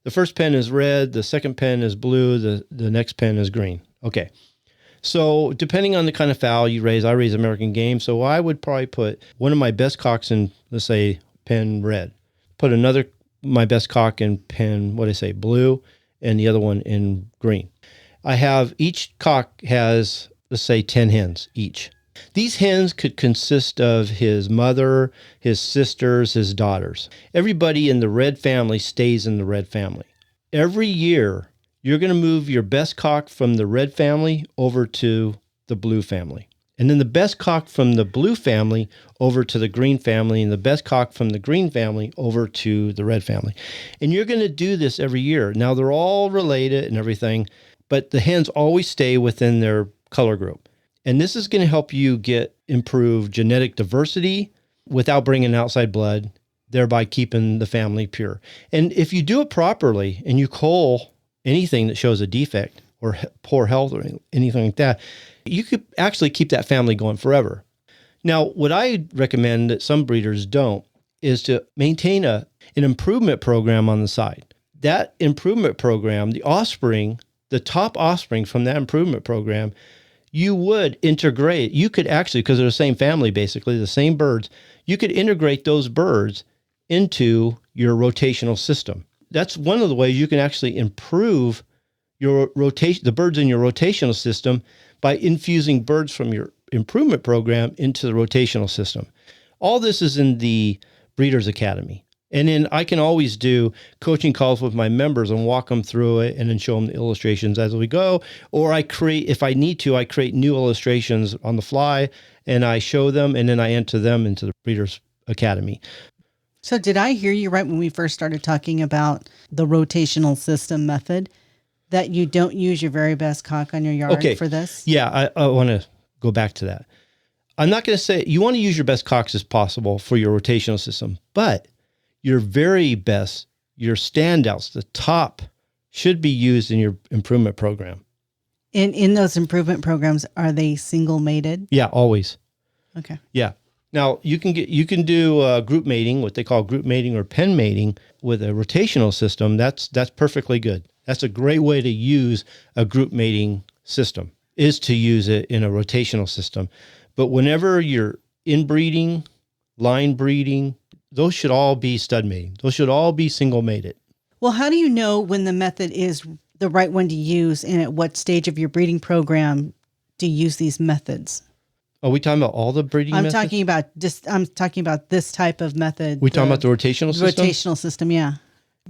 The first pen is red, the second pen is blue, the next pen is green. Okay, so depending on the kind of fowl you raise, I raise American game, so I would probably put one of my best cocks in, let's say, pen red. Put my best cock in pen, blue, and the other one in green. Each cock has, let's say, 10 hens each. These hens could consist of his mother, his sisters, his daughters. Everybody in the red family stays in the red family. Every year, you're going to move your best cock from the red family over to the blue family. And then the best cock from the blue family over to the green family, and the best cock from the green family over to the red family. And you're going to do this every year. Now, they're all related and everything, but the hens always stay within their color group. And this is going to help you get improved genetic diversity without bringing outside blood, thereby keeping the family pure. And if you do it properly and you cull anything that shows a defect or poor health or anything like that, you could actually keep that family going forever. Now, what I recommend that some breeders don't is to maintain an improvement program on the side. That improvement program, the top offspring from that improvement program, you would integrate. You could actually, because they're the same family, basically, the same birds, you could integrate those birds into your rotational system. That's one of the ways you can actually improve the birds in your rotational system by infusing birds from your improvement program into the rotational system. All this is in the Breeders Academy. And then I can always do coaching calls with my members and walk them through it and then show them the illustrations as we go. Or if I need to, I create new illustrations on the fly and I show them and then I enter them into the Breeders Academy. So did I hear you right when we first started talking about the rotational system method, that you don't use your very best cock on your yard for this? Yeah, I want to go back to that. I'm not going to say you want to use your best cocks as possible for your rotational system, but your very best, your standouts, the top, should be used in your improvement program. And in those improvement programs, are they single mated? Yeah, always. Okay. Yeah. Now you can do group mating, what they call group mating or pen mating with a rotational system. That's perfectly good. That's a great way to use a group mating system, is to use it in a rotational system. But whenever you're inbreeding, line breeding, those should all be stud mating. Those should all be single mated. Well, how do you know when the method is the right one to use, and at what stage of your breeding program do you use these methods? Are we talking about all the breeding methods? I'm talking about this type of method. We talking about the rotational system? Rotational system, yeah.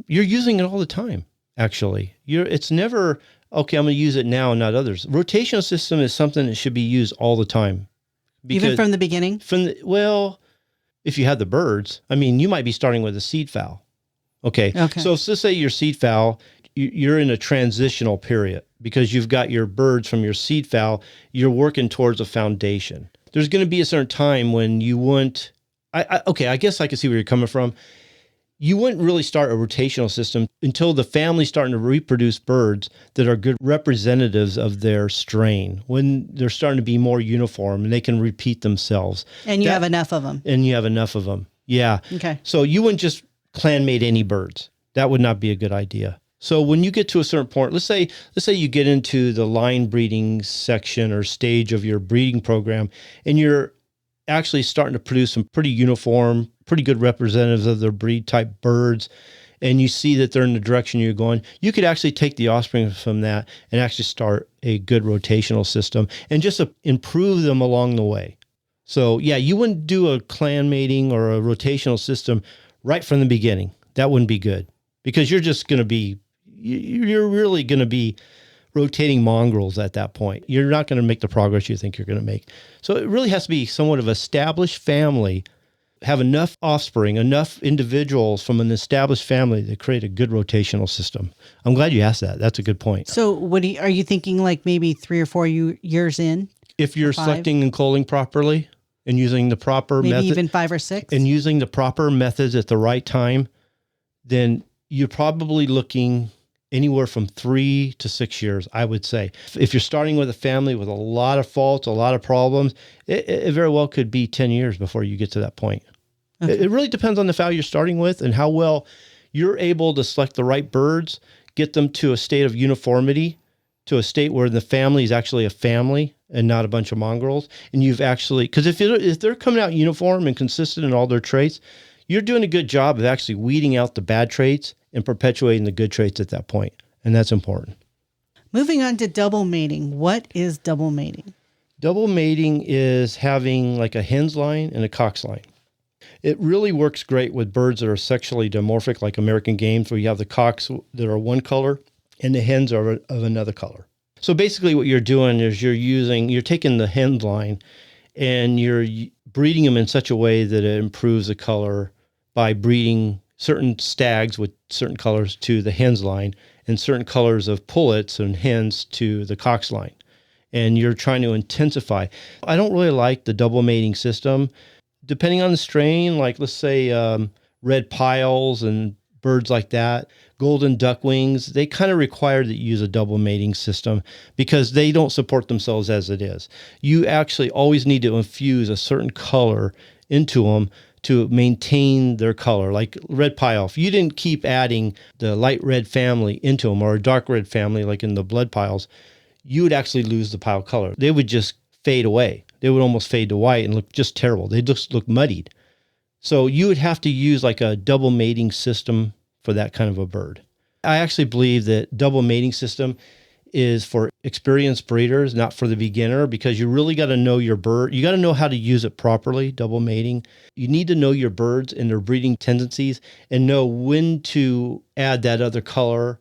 You're using it all the time, actually. It's never, okay, I'm going to use it now and not others. Rotational system is something that should be used all the time. Even from the beginning? If you have the birds, I mean, you might be starting with a seed fowl. Okay. So let's say your seed fowl, you're in a transitional period because you've got your birds from your seed fowl. You're working towards a foundation. There's going to be a certain time when you wouldn't, I guess I can see where you're coming from. You wouldn't really start a rotational system until the family's starting to reproduce birds that are good representatives of their strain, when they're starting to be more uniform and they can repeat themselves. And you have enough of them. And you have enough of them. Yeah. Okay. So you wouldn't just clan mate any birds. That would not be a good idea. So when you get to a certain point, let's say you get into the line breeding section or stage of your breeding program, and you're actually starting to produce some pretty uniform, pretty good representatives of their breed type birds, and you see that they're in the direction you're going, you could actually take the offspring from that and actually start a good rotational system and just improve them along the way. So yeah, you wouldn't do a clan mating or a rotational system right from the beginning. That wouldn't be good, because you're really going to be rotating mongrels at that point. You're not going to make the progress you think you're going to make. So it really has to be somewhat of an established family, have enough offspring, enough individuals from an established family to create a good rotational system. I'm glad you asked that. That's a good point. So are you thinking like maybe 3 or 4 years in? If you're selecting and culling properly and using the proper method, maybe even 5 or 6, and using the proper methods at the right time, then you're probably looking anywhere from 3 to 6 years, I would say. If you're starting with a family with a lot of faults, a lot of problems, it very well could be 10 years before you get to that point. Okay. It really depends on the fowl you're starting with and how well you're able to select the right birds, get them to a state of uniformity, to a state where the family is actually a family and not a bunch of mongrels. And you've actually, because if they're coming out uniform and consistent in all their traits, you're doing a good job of actually weeding out the bad traits and perpetuating the good traits at that point. And that's important. Moving on to double mating. What is double mating? Double mating is having like a hen's line and a cock's line. It really works great with birds that are sexually dimorphic, like American games, where you have the cocks that are one color and the hens are of another color. So basically what you're doing is you're taking the hen line and you're breeding them in such a way that it improves the color by breeding certain stags with certain colors to the hen's line and certain colors of pullets and hens to the cock's line. And you're trying to intensify. I don't really like the double mating system. Depending on the strain, like let's say red piles and birds like that, golden duckwings, they kind of require that you use a double mating system because they don't support themselves as it is. You actually always need to infuse a certain color into them to maintain their color. Like red pile, if you didn't keep adding the light red family into them or a dark red family like in the blood piles, you would actually lose the pile color. They would just fade away. They would almost fade to white and look just terrible. They just look muddied. So you would have to use like a double mating system for that kind of a bird. I actually believe that double mating system is for experienced breeders, not for the beginner, because you really got to know your bird. You got to know how to use it properly, double mating. You need to know your birds and their breeding tendencies and know when to add that other color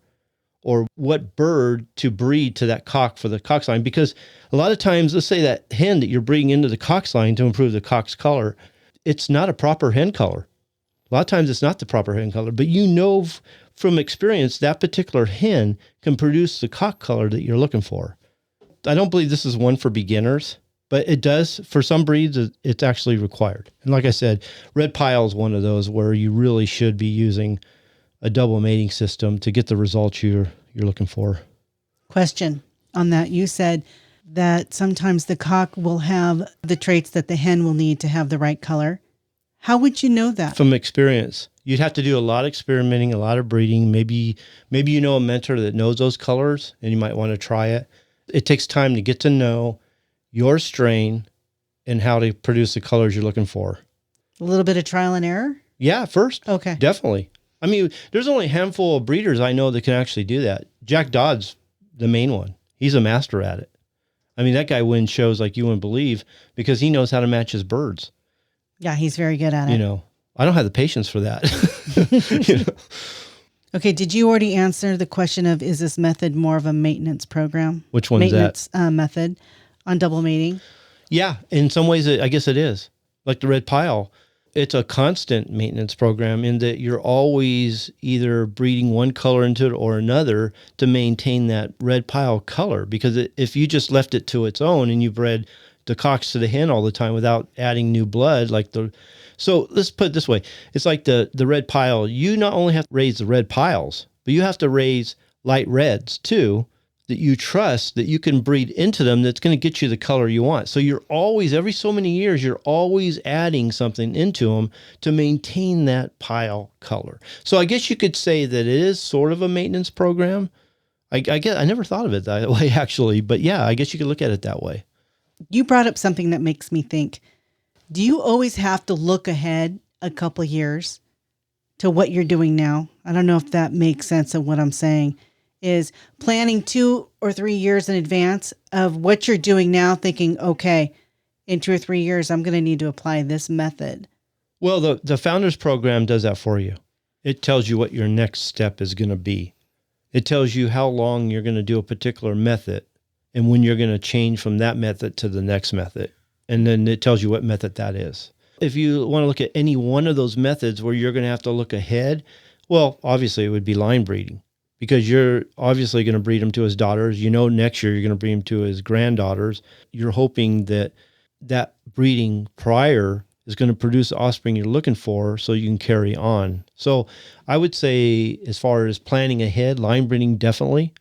or what bird to breed to that cock for the cock's line. Because a lot of times, let's say that hen that you're breeding into the cock's line to improve the cock's color, it's not a proper hen color. A lot of times it's not the proper hen color, but you know from experience that particular hen can produce the cock color that you're looking for. I don't believe this is one for beginners, but it does. For some breeds, it's actually required. And like I said, red pile is one of those where you really should be using a double mating system to get the results you're looking for. Question on that. You said that sometimes the cock will have the traits that the hen will need to have the right color. How would you know that? From experience. You'd have to do a lot of experimenting, a lot of breeding. Maybe you know a mentor that knows those colors and you might want to try it. It takes time to get to know your strain and how to produce the colors you're looking for. A little bit of trial and error? Yeah, first. Okay. Definitely. I mean, there's only a handful of breeders I know that can actually do that. Jack Dodd's the main one. He's a master at it. I mean, that guy wins shows like you wouldn't believe because he knows how to match his birds. Yeah, he's very good at it. You know, I don't have the patience for that. You know? Okay, did you already answer the question of, is this method more of a maintenance program? Which one's maintenance, method on double mating? Yeah, in some ways, I guess it is. Like the red pile, it's a constant maintenance program in that you're always either breeding one color into it or another to maintain that red pile color. Because if you just left it to its own and you bred the cocks to the hen all the time without adding new blood, so let's put it this way. It's like the red pile. You not only have to raise the red piles, but you have to raise light reds too, that you trust that you can breed into them that's going to get you the color you want. So you're always, every so many years, you're always adding something into them to maintain that pile color. So I guess you could say that it is sort of a maintenance program. I guess I never thought of it that way actually, but yeah, I guess you could look at it that way. You brought up something that makes me think. Do you always have to look ahead a couple of years to what you're doing now? I don't know if that makes sense of what I'm saying. Is planning 2 or 3 years in advance of what you're doing now, thinking, okay, in 2 or 3 years, I'm going to need to apply this method. Well, the Founders Program does that for you. It tells you what your next step is going to be. It tells you how long you're going to do a particular method and when you're going to change from that method to the next method. And then it tells you what method that is. If you want to look at any one of those methods where you're going to have to look ahead, well, obviously it would be line breeding. Because you're obviously going to breed him to his daughters. You know, next year you're going to breed him to his granddaughters. You're hoping that that breeding prior is going to produce the offspring you're looking for so you can carry on. So I would say as far as planning ahead, line breeding, definitely.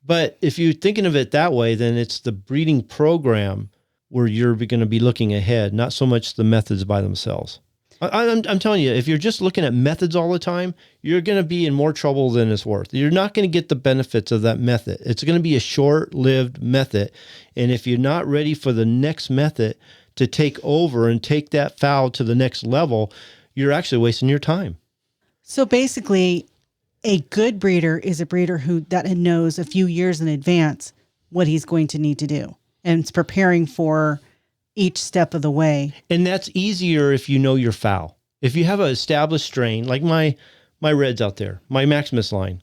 But if you're thinking of it that way, then it's the breeding program where you're going to be looking ahead, not so much the methods by themselves. I'm telling you, if you're just looking at methods all the time, you're going to be in more trouble than it's worth. You're not going to get the benefits of that method. It's going to be a short-lived method. And if you're not ready for the next method to take over and take that fowl to the next level, you're actually wasting your time. So basically, a good breeder is a breeder that knows a few years in advance what he's going to need to do and is preparing for each step of the way. And that's easier if you know your fowl. If you have an established strain, like my reds out there, my Maximus line,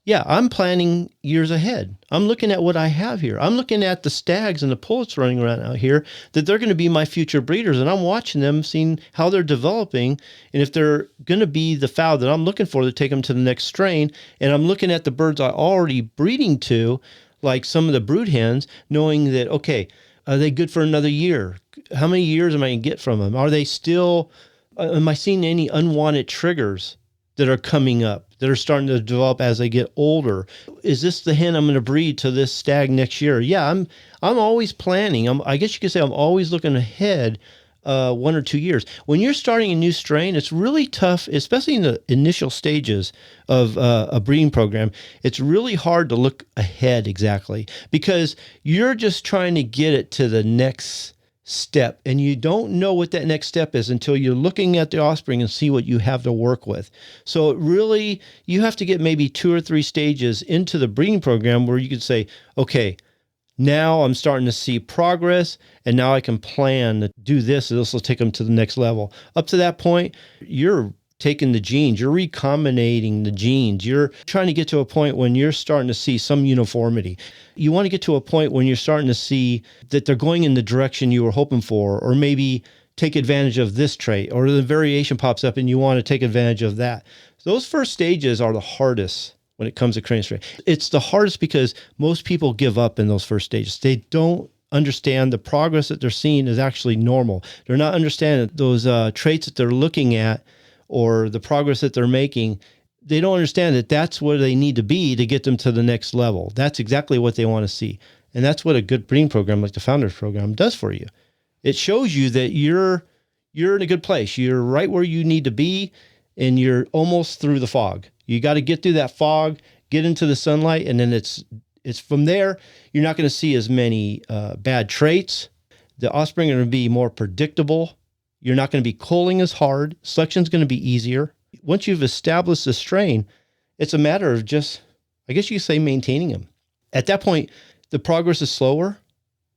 yeah, I'm planning years ahead. I'm looking at what I have here. I'm looking at the stags and the pullets running around out here that they're going to be my future breeders. And I'm watching them, seeing how they're developing. And if they're going to be the fowl that I'm looking for to take them to the next strain. And I'm looking at the birds I already breeding to, like some of the brood hens, knowing that, okay, are they good for another year? How many years am I going to get from them? Are they still, am I seeing any unwanted triggers that are coming up, that are starting to develop as they get older? Is this the hen I'm going to breed to this stag next year? Yeah, I'm always planning. I guess you could say I'm always looking ahead 1 or 2 years. When you're starting a new strain, it's really tough, especially in the initial stages of a breeding program. It's really hard to look ahead exactly because you're just trying to get it to the next step, and you don't know what that next step is until you're looking at the offspring and see what you have to work with. So it really, you have to get maybe 2 or 3 stages into the breeding program where you could say, okay, now I'm starting to see progress, and now I can plan to do this, and this will take them to the next level. Up to that point, you're taking the genes, you're recombinating the genes. You're trying to get to a point when you're starting to see some uniformity. You want to get to a point when you're starting to see that they're going in the direction you were hoping for, or maybe take advantage of this trait, or the variation pops up and you want to take advantage of that. Those first stages are the hardest when it comes to crane straight. It's the hardest because most people give up in those first stages. They don't understand the progress that they're seeing is actually normal. They're not understanding those traits that they're looking at or the progress that they're making. They don't understand that that's where they need to be to get them to the next level. That's exactly what they want to see. And that's what a good breeding program like the Founders Program does for you. It shows you that you're in a good place. You're right where you need to be, and you're almost through the fog. You got to get through that fog, get into the sunlight, and then it's from there, you're not going to see as many bad traits. The offspring are going to be more predictable. You're not going to be culling as hard. Selection's going to be easier. Once you've established the strain, it's a matter of just, I guess you could say, maintaining them. At that point, the progress is slower,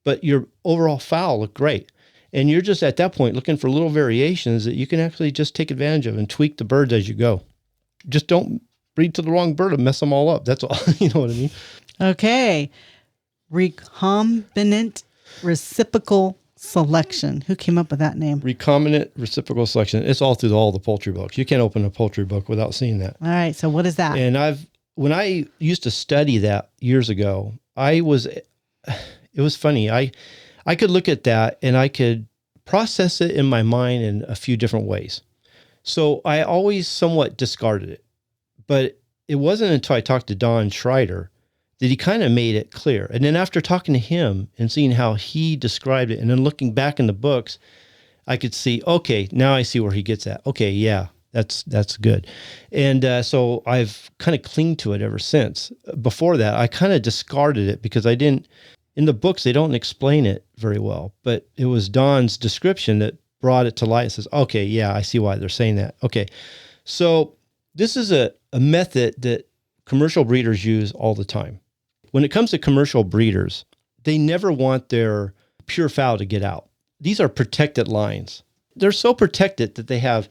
but your overall fowl look great. And you're just at that point looking for little variations that you can actually just take advantage of and tweak the birds as you go. Just don't breed to the wrong bird and mess them all up. That's all. You know what I mean? Okay. Recombinant reciprocal selection. Who came up with that name? Recombinant reciprocal selection. It's all through all the poultry books. You can't open a poultry book without seeing that. All right. So what is that? And when I used to study that years ago, it was funny. I could look at that and I could process it in my mind in a few different ways. So I always somewhat discarded it, but it wasn't until I talked to Don Schreider that he kind of made it clear. And then after talking to him and seeing how he described it, and then looking back in the books, I could see, okay, now I see where he gets at. Okay, yeah, that's good. And so I've kind of clinged to it ever since. Before that, I kind of discarded it because in the books, they don't explain it very well, but it was Don's description that brought it to light. It says, okay, yeah, I see why they're saying that. Okay, so this is a method that commercial breeders use all the time. When it comes to commercial breeders, they never want their pure fowl to get out. These are protected lines. They're so protected that they have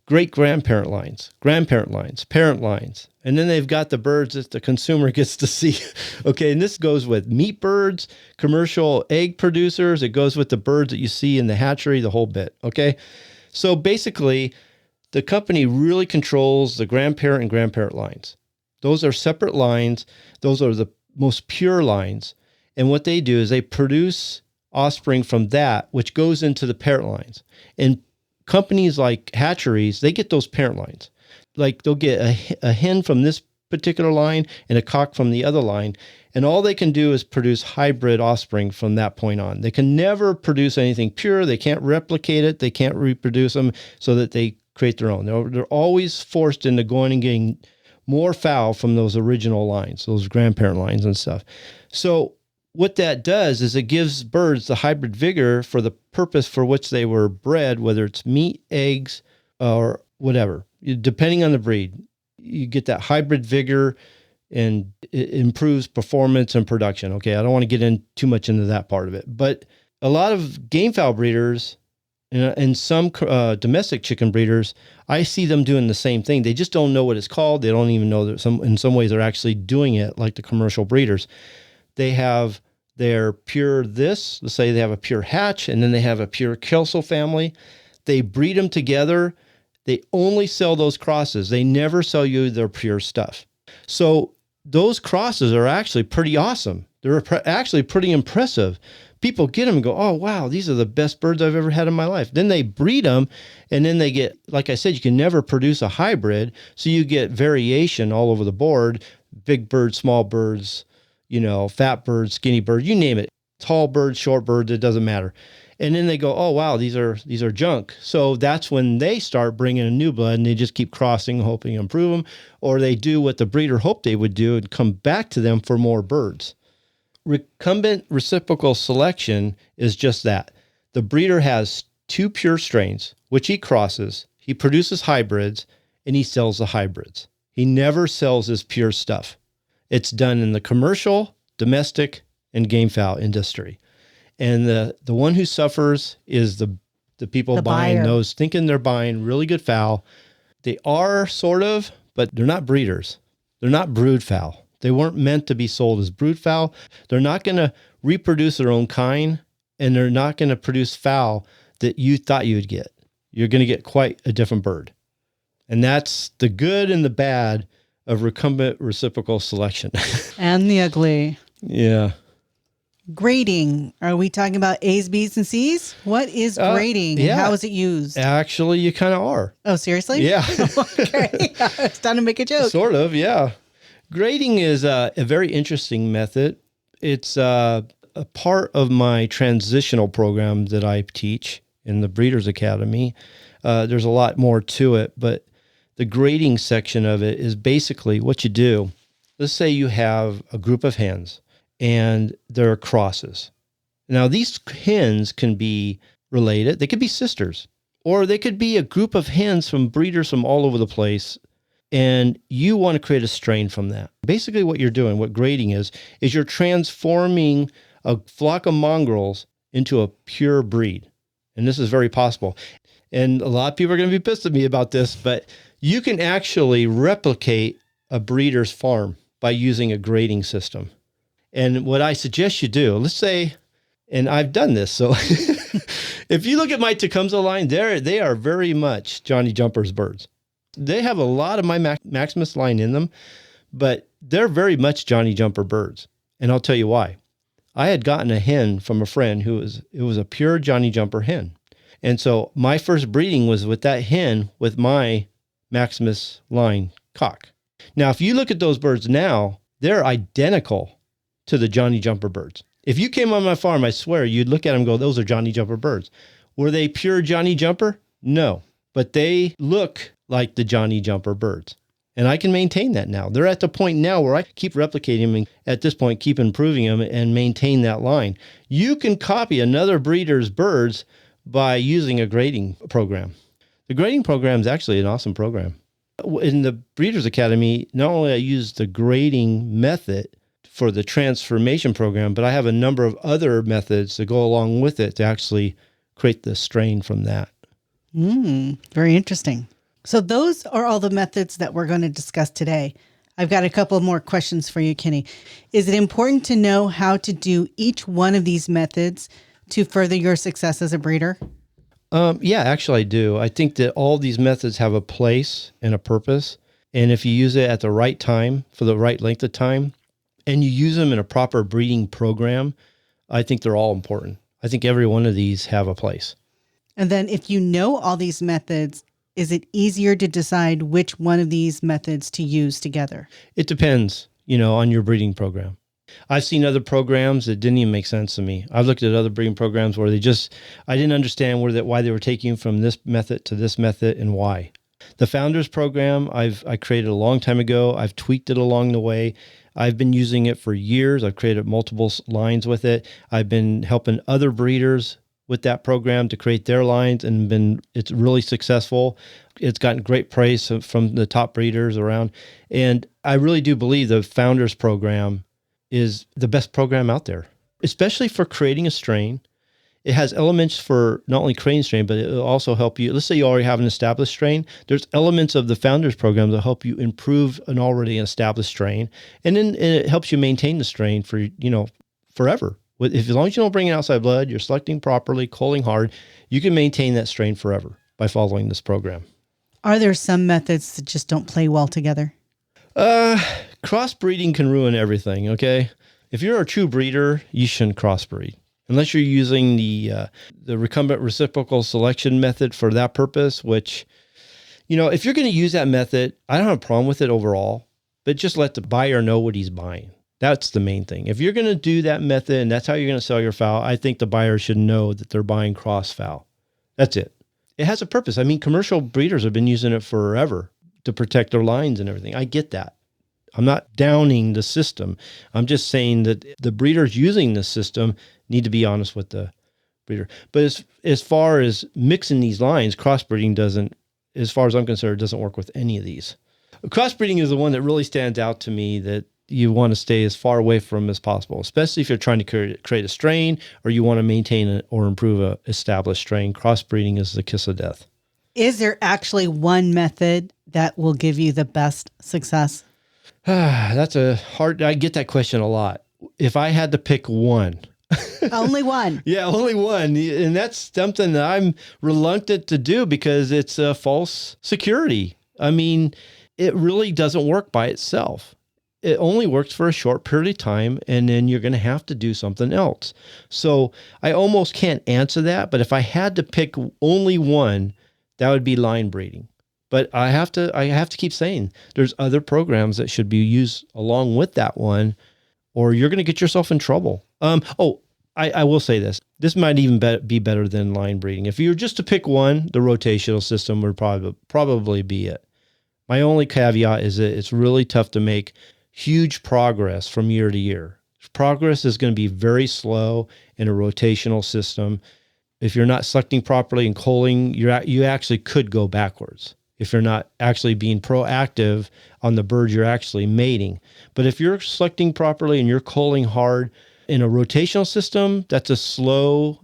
great-grandparent lines, grandparent lines, parent lines, and then they've got the birds that the consumer gets to see. Okay, and this goes with meat birds, commercial egg producers. It goes with the birds that you see in the hatchery, the whole bit, okay? So basically, the company really controls the grandparent and grandparent lines. Those are separate lines. Those are the most pure lines. And what they do is they produce offspring from that, which goes into the parent lines. And companies like hatcheries, they get those parent lines. Like they'll get a hen from this particular line and a cock from the other line. And all they can do is produce hybrid offspring from that point on. They can never produce anything pure. They can't replicate it. They can't reproduce them so that they create their own. They're always forced into going and getting more fowl from those original lines, those grandparent lines and stuff. So what that does is it gives birds the hybrid vigor for the purpose for which they were bred, whether it's meat, eggs, or whatever. Depending on the breed, you get that hybrid vigor and it improves performance and production. Okay, I don't want to get in too much into that part of it. But a lot of game fowl breeders and some domestic chicken breeders, I see them doing the same thing. They just don't know what it's called. They don't even know that in some ways they're actually doing it like the commercial breeders. They have their pure this, let's say they have a pure hatch, and then they have a pure Kelso family. They breed them together. They only sell those crosses. They never sell you their pure stuff. So those crosses are actually pretty awesome. They're actually pretty impressive. People get them and go, oh, wow, these are the best birds I've ever had in my life. Then they breed them, and then they get, like I said, you can never produce a hybrid, so you get variation all over the board, big birds, small birds, fat birds, skinny birds, you name it, tall birds, short birds, it doesn't matter. And then they go, oh, wow, these are junk. So that's when they start bringing in new blood, and they just keep crossing, hoping to improve them, or they do what the breeder hoped they would do and come back to them for more birds. Recombinant reciprocal selection is just that. The breeder has 2 pure strains, which he crosses. He produces hybrids, and he sells the hybrids. He never sells his pure stuff. It's done in the commercial, domestic, and game fowl industry. And the one who suffers is the people The buying buyer. those, thinking they're buying really good fowl. They are sort of, but they're not breeders. They're not brood fowl. They weren't meant to be sold as brood fowl. They're not going to reproduce their own kind, and they're not going to produce fowl that you thought you would get. You're going to get quite a different bird. And that's the good and the bad of recumbent reciprocal selection. And the ugly. Yeah. Grading. Are we talking about A's, B's, and C's? What is grading? yeah. And how is it used? Actually, you kind of are. Oh, seriously? Yeah. Okay. It's time to make a joke. Sort of, yeah. Grading is a very interesting method. It's a part of my transitional program that I teach in the Breeders Academy. There's a lot more to it, but the grading section of it is basically what you do. Let's say you have a group of hens and there are crosses. Now, these hens can be related. They could be sisters, or they could be a group of hens from breeders from all over the place, and you want to create a strain from that. Basically what you're doing, what grading is you're transforming a flock of mongrels into a pure breed. And this is very possible. And a lot of people are going to be pissed at me about this, but you can actually replicate a breeder's farm by using a grading system. And what I suggest you do, let's say, and I've done this, so if you look at my Tecumseh line, they are very much Johnny Jumper's birds. They have a lot of my Maximus line in them, but they're very much Johnny Jumper birds. And I'll tell you why. I had gotten a hen from a friend it was a pure Johnny Jumper hen. And so my first breeding was with that hen with my Maximus line cock. Now, if you look at those birds now, they're identical to the Johnny Jumper birds. If you came on my farm, I swear, you'd look at them and go, those are Johnny Jumper birds. Were they pure Johnny Jumper? No, but they look like the Johnny Jumper birds. And I can maintain that now. They're at the point now where I keep replicating them and at this point keep improving them and maintain that line. You can copy another breeder's birds by using a grading program. The grading program is actually an awesome program. In the Breeders Academy, not only I use the grading method for the transformation program, but I have a number of other methods that go along with it to actually create the strain from that. Very interesting. So those are all the methods that we're going to discuss today. I've got a couple more questions for you, Kenny. Is it important to know how to do each one of these methods to further your success as a breeder? Yeah, actually I do. I think that all these methods have a place and a purpose. And if you use it at the right time for the right length of time, and you use them in a proper breeding program, I think they're all important. I think every one of these have a place. And then if you know all these methods, is it easier to decide which one of these methods to use together? It depends, on your breeding program. I've seen other programs that didn't even make sense to me. I've looked at other breeding programs where I didn't understand why they were taking from this method to this method and why. The Founders program I created a long time ago. I've tweaked it along the way. I've been using it for years. I've created multiple lines with it. I've been helping other breeders with that program to create their lines, and it's really successful. It's gotten great praise from the top breeders around. And I really do believe the Founders program is the best program out there, especially for creating a strain. It has elements for not only creating strain, but it will also help you. Let's say you already have an established strain. There's elements of the Founders program that help you improve an already established strain. And then it helps you maintain the strain for, forever. As long as you don't bring in outside blood, you're selecting properly, culling hard, you can maintain that strain forever by following this program. Are there some methods that just don't play well together? Crossbreeding can ruin everything, okay? If you're a true breeder, you shouldn't crossbreed. Unless you're using the recumbent reciprocal selection method for that purpose, which, if you're going to use that method, I don't have a problem with it overall, but just let the buyer know what he's buying. That's the main thing. If you're going to do that method and that's how you're going to sell your fowl, I think the buyer should know that they're buying cross fowl. That's it. It has a purpose. I mean, commercial breeders have been using it forever to protect their lines and everything. I get that. I'm not downing the system. I'm just saying that the breeders using this system need to be honest with the breeder. But as far as mixing these lines, crossbreeding doesn't, as far as I'm concerned, doesn't work with any of these. Crossbreeding is the one that really stands out to me that you want to stay as far away from as possible, especially if you're trying to create a strain or you want to maintain or improve a established strain. Crossbreeding is the kiss of death. Is there actually one method that will give you the best success? That's I get that question a lot. If I had to pick one. Only one. Yeah, only one. And that's something that I'm reluctant to do because it's a false security. I mean, it really doesn't work by itself. It only works for a short period of time, and then you're going to have to do something else. So I almost can't answer that, but if I had to pick only one, that would be line breeding. But I have to keep saying there's other programs that should be used along with that one, or you're going to get yourself in trouble. I will say this. This might even be better than line breeding. If you were just to pick one, the rotational system would probably be it. My only caveat is that it's really tough to make huge progress from year to year. Progress is going to be very slow in a rotational system. If you're not selecting properly and culling, you actually could go backwards if you're not actually being proactive on the birds you're actually mating. But if you're selecting properly and you're culling hard in a rotational system, that's slow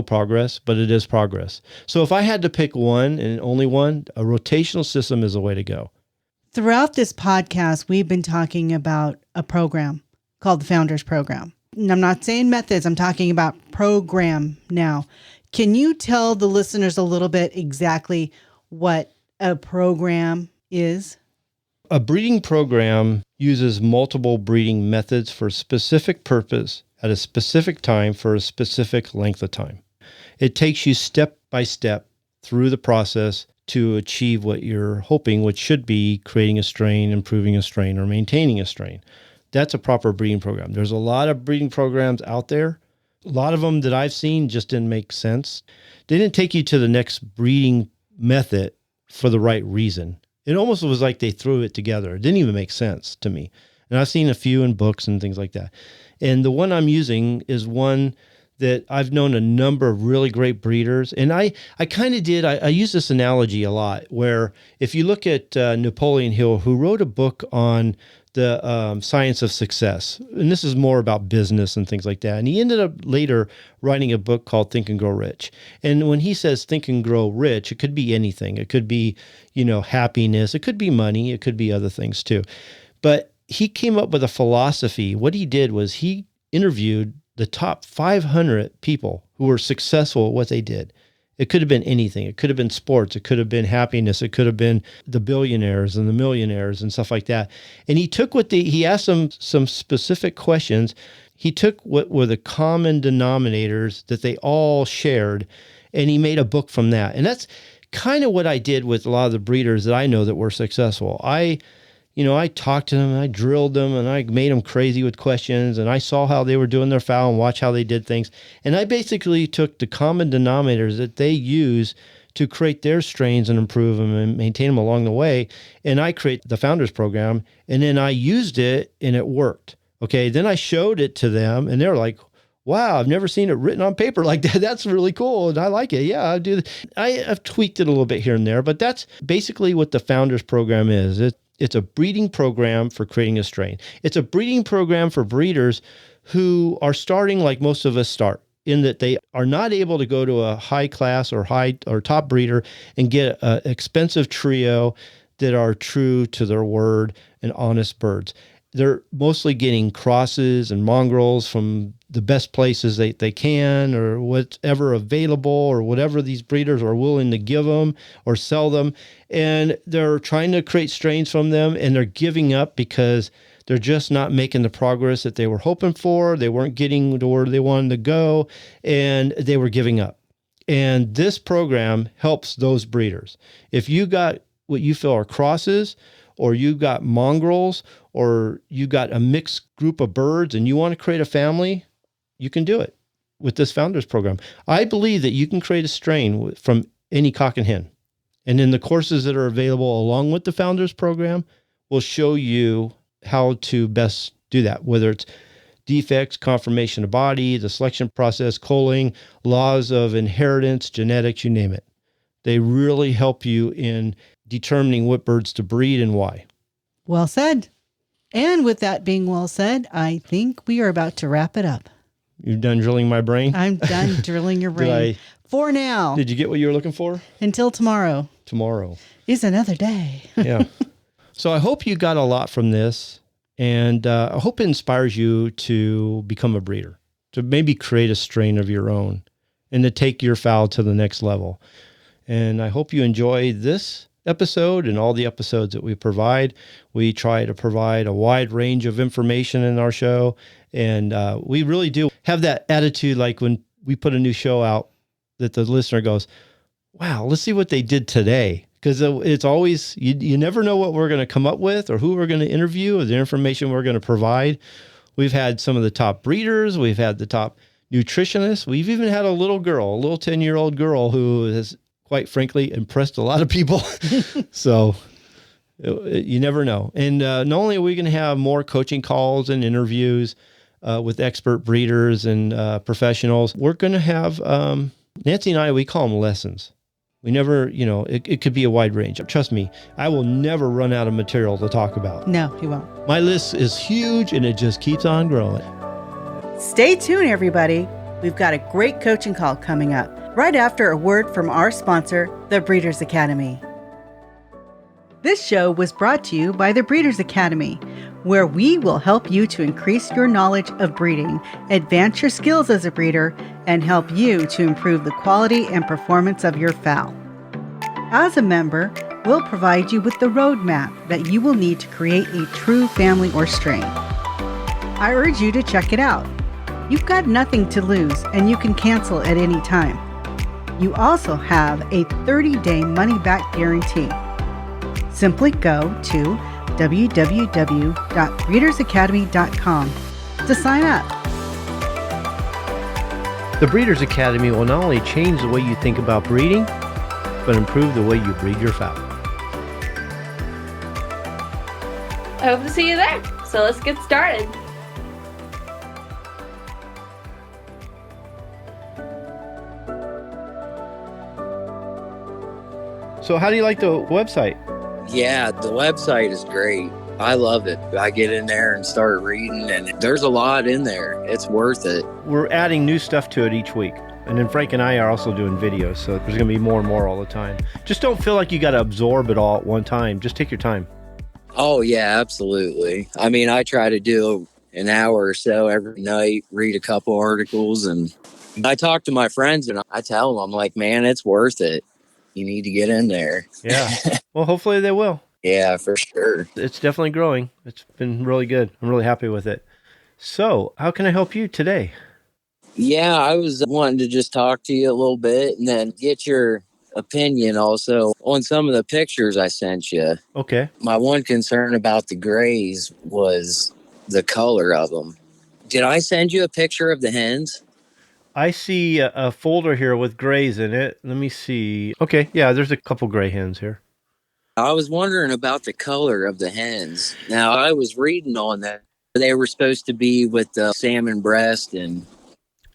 progress, but it is progress. So if I had to pick one and only one, a rotational system is the way to go. Throughout this podcast, we've been talking about a program called the Founders Program. And I'm not saying methods, I'm talking about program now. Can you tell the listeners a little bit exactly what a program is? A breeding program uses multiple breeding methods for a specific purpose at a specific time for a specific length of time. It takes you step by step through the process to achieve what you're hoping, which should be creating a strain, improving a strain, or maintaining a strain. That's a proper breeding program. There's a lot of breeding programs out there. A lot of them that I've seen just didn't make sense. They didn't take you to the next breeding method for the right reason. It almost was like they threw it together. It didn't even make sense to me. And I've seen a few in books and things like that. And the one I'm using is one that I've known a number of really great breeders. And I kind of did, I use this analogy a lot, where if you look at Napoleon Hill, who wrote a book on the science of success, and this is more about business and things like that. And he ended up later writing a book called Think and Grow Rich. And when he says think and grow rich, it could be anything. It could be, happiness. It could be money. It could be other things too. But he came up with a philosophy. What he did was he interviewed the top 500 people who were successful at what they did. It could have been anything. It could have been sports. It could have been happiness. It could have been the billionaires and the millionaires and stuff like that. And he took he asked them some specific questions. He took what were the common denominators that they all shared, and he made a book from that. And that's kind of what I did with a lot of the breeders that I know that were successful. I talked to them, and I drilled them, and I made them crazy with questions, and I saw how they were doing their fowl and watch how they did things. And I basically took the common denominators that they use to create their strains and improve them and maintain them along the way. And I created the Founders Program, and then I used it, and it worked. Okay, then I showed it to them, and they're like, wow, I've never seen it written on paper like that. That's really cool, and I like it. Yeah, I do. I've tweaked it a little bit here and there, but that's basically what the Founders Program is. It's a breeding program for creating a strain. It's a breeding program for breeders who are starting like most of us start, in that they are not able to go to a high class or top breeder and get an expensive trio that are true to their word and honest birds. They're mostly getting crosses and mongrels from the best places they can, or whatever available, or whatever these breeders are willing to give them or sell them. And they're trying to create strains from them, and they're giving up because they're just not making the progress that they were hoping for. They weren't getting to where they wanted to go, and they were giving up. And this program helps those breeders. If you got what you feel are crosses, or you got mongrels, or you got a mixed group of birds and you want to create a family, you can do it with this Founders Program. I believe that you can create a strain from any cock and hen. And then the courses that are available along with the Founders Program will show you how to best do that, whether it's defects, conformation of body, the selection process, culling, laws of inheritance, genetics, you name it. They really help you in determining what birds to breed and why. Well said. And with that being well said, I think we are about to wrap it up. You're done drilling my brain? I'm done drilling your brain. For now. Did you get what you were looking for? Until tomorrow. Tomorrow is another day. Yeah. So I hope you got a lot from this, and I hope it inspires you to become a breeder, to maybe create a strain of your own, and to take your fowl to the next level. And I hope you enjoy this episode and all the episodes that we provide. We try to provide a wide range of information in our show, and we really do have that attitude, like when we put a new show out, that the listener goes, wow, let's see what they did today. Because it's always, you never know what we're going to come up with or who we're going to interview or the information we're going to provide. We've had some of the top breeders. We've had the top nutritionists. We've even had a little 10-year-old girl who has, quite frankly, impressed a lot of people. So you never know. And not only are we going to have more coaching calls and interviews with expert breeders and professionals, we're going to have, Nancy and I, we call them lessons. We never, it could be a wide range. Trust me, I will never run out of material to talk about. No, you won't. My list is huge and it just keeps on growing. Stay tuned, everybody. We've got a great coaching call coming up right after a word from our sponsor, the Breeders Academy. This show was brought to you by the Breeders Academy, where we will help you to increase your knowledge of breeding, advance your skills as a breeder, and help you to improve the quality and performance of your fowl. As a member, we'll provide you with the roadmap that you will need to create a true family or strain. I urge you to check it out. You've got nothing to lose, and you can cancel at any time. You also have a 30-day money-back guarantee. Simply go to www.breedersacademy.com to sign up. The Breeders Academy will not only change the way you think about breeding, but improve the way you breed your fowl. I hope to see you there. So let's get started. So how do you like the website? Yeah, the website is great. I love it. I get in there and start reading, and there's a lot in there. It's worth it. We're adding new stuff to it each week. And then Frank and I are also doing videos, so there's going to be more and more all the time. Just don't feel like you got to absorb it all at one time. Just take your time. Oh, yeah, absolutely. I mean, I try to do an hour or so every night, read a couple articles, and I talk to my friends, and I tell them, I'm like, man, it's worth it. You need to get in there. Yeah. Well, hopefully they will. Yeah, for sure. It's definitely growing. It's been really good. I'm really happy with it. So how can I help you today? Yeah, I was wanting to just talk to you a little bit and then get your opinion also on some of the pictures I sent you. Okay. My one concern about the grays was the color of them. Did I send you a picture of the hens? I see a folder here with grays in it. Let me see. Okay. Yeah, there's a couple gray hens here. I was wondering about the color of the hens. Now, I was reading on that. They were supposed to be with the salmon breast, and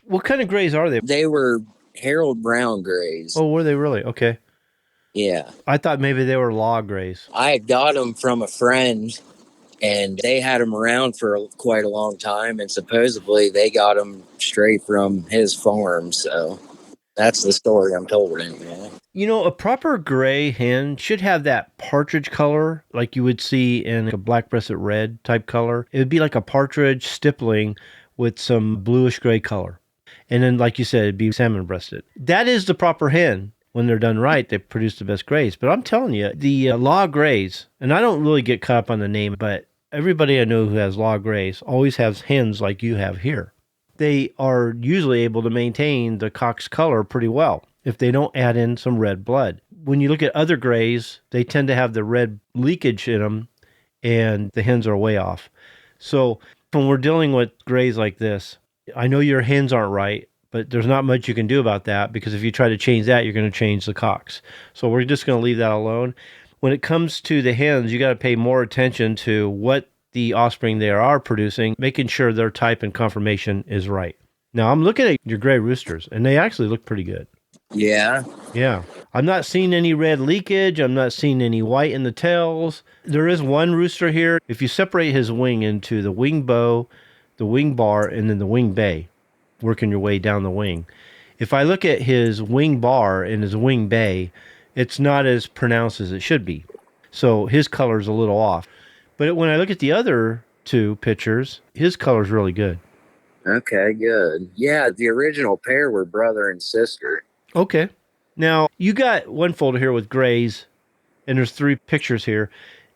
What kind of grays are they? they were Harold Brown grays. Oh, were they really? Okay. Yeah. I thought maybe they were law grays. I had got them from a friend, and they had them around for quite a long time, and supposedly they got them straight from his farm. So that's the story I'm told anyway. You know, a proper gray hen should have that partridge color like you would see in a black-breasted red type color. It would be like a partridge stippling with some bluish gray color. And then, like you said, it'd be salmon-breasted. That is the proper hen. When they're done right, they produce the best grays. But I'm telling you, the law grays, and I don't really get caught up on the name, but everybody I know who has law grays always has hens like you have here. They are usually able to maintain the cock's color pretty well if they don't add in some red blood. When you look at other grays, they tend to have the red leakage in them, and the hens are way off. So when we're dealing with grays like this, I know your hens aren't right, but there's not much you can do about that, because if you try to change that, you're going to change the cocks. So we're just going to leave that alone. When it comes to the hens, you got to pay more attention to what the offspring they are producing, making sure their type and conformation is right. Now, I'm looking at your gray roosters, and they actually look pretty good. Yeah. Yeah. I'm not seeing any red leakage. I'm not seeing any white in the tails. There is one rooster here. If you separate his wing into the wing bow, the wing bar, and then the wing bay, working your way down the wing. If I look at his wing bar and his wing bay, it's not as pronounced as it should be. So his color is a little off. But when I look at the other two pictures, his color is really good. Okay, good. Yeah, the original pair were brother and sister. Okay. Now, you got one folder here with grays, and there's 3 pictures here.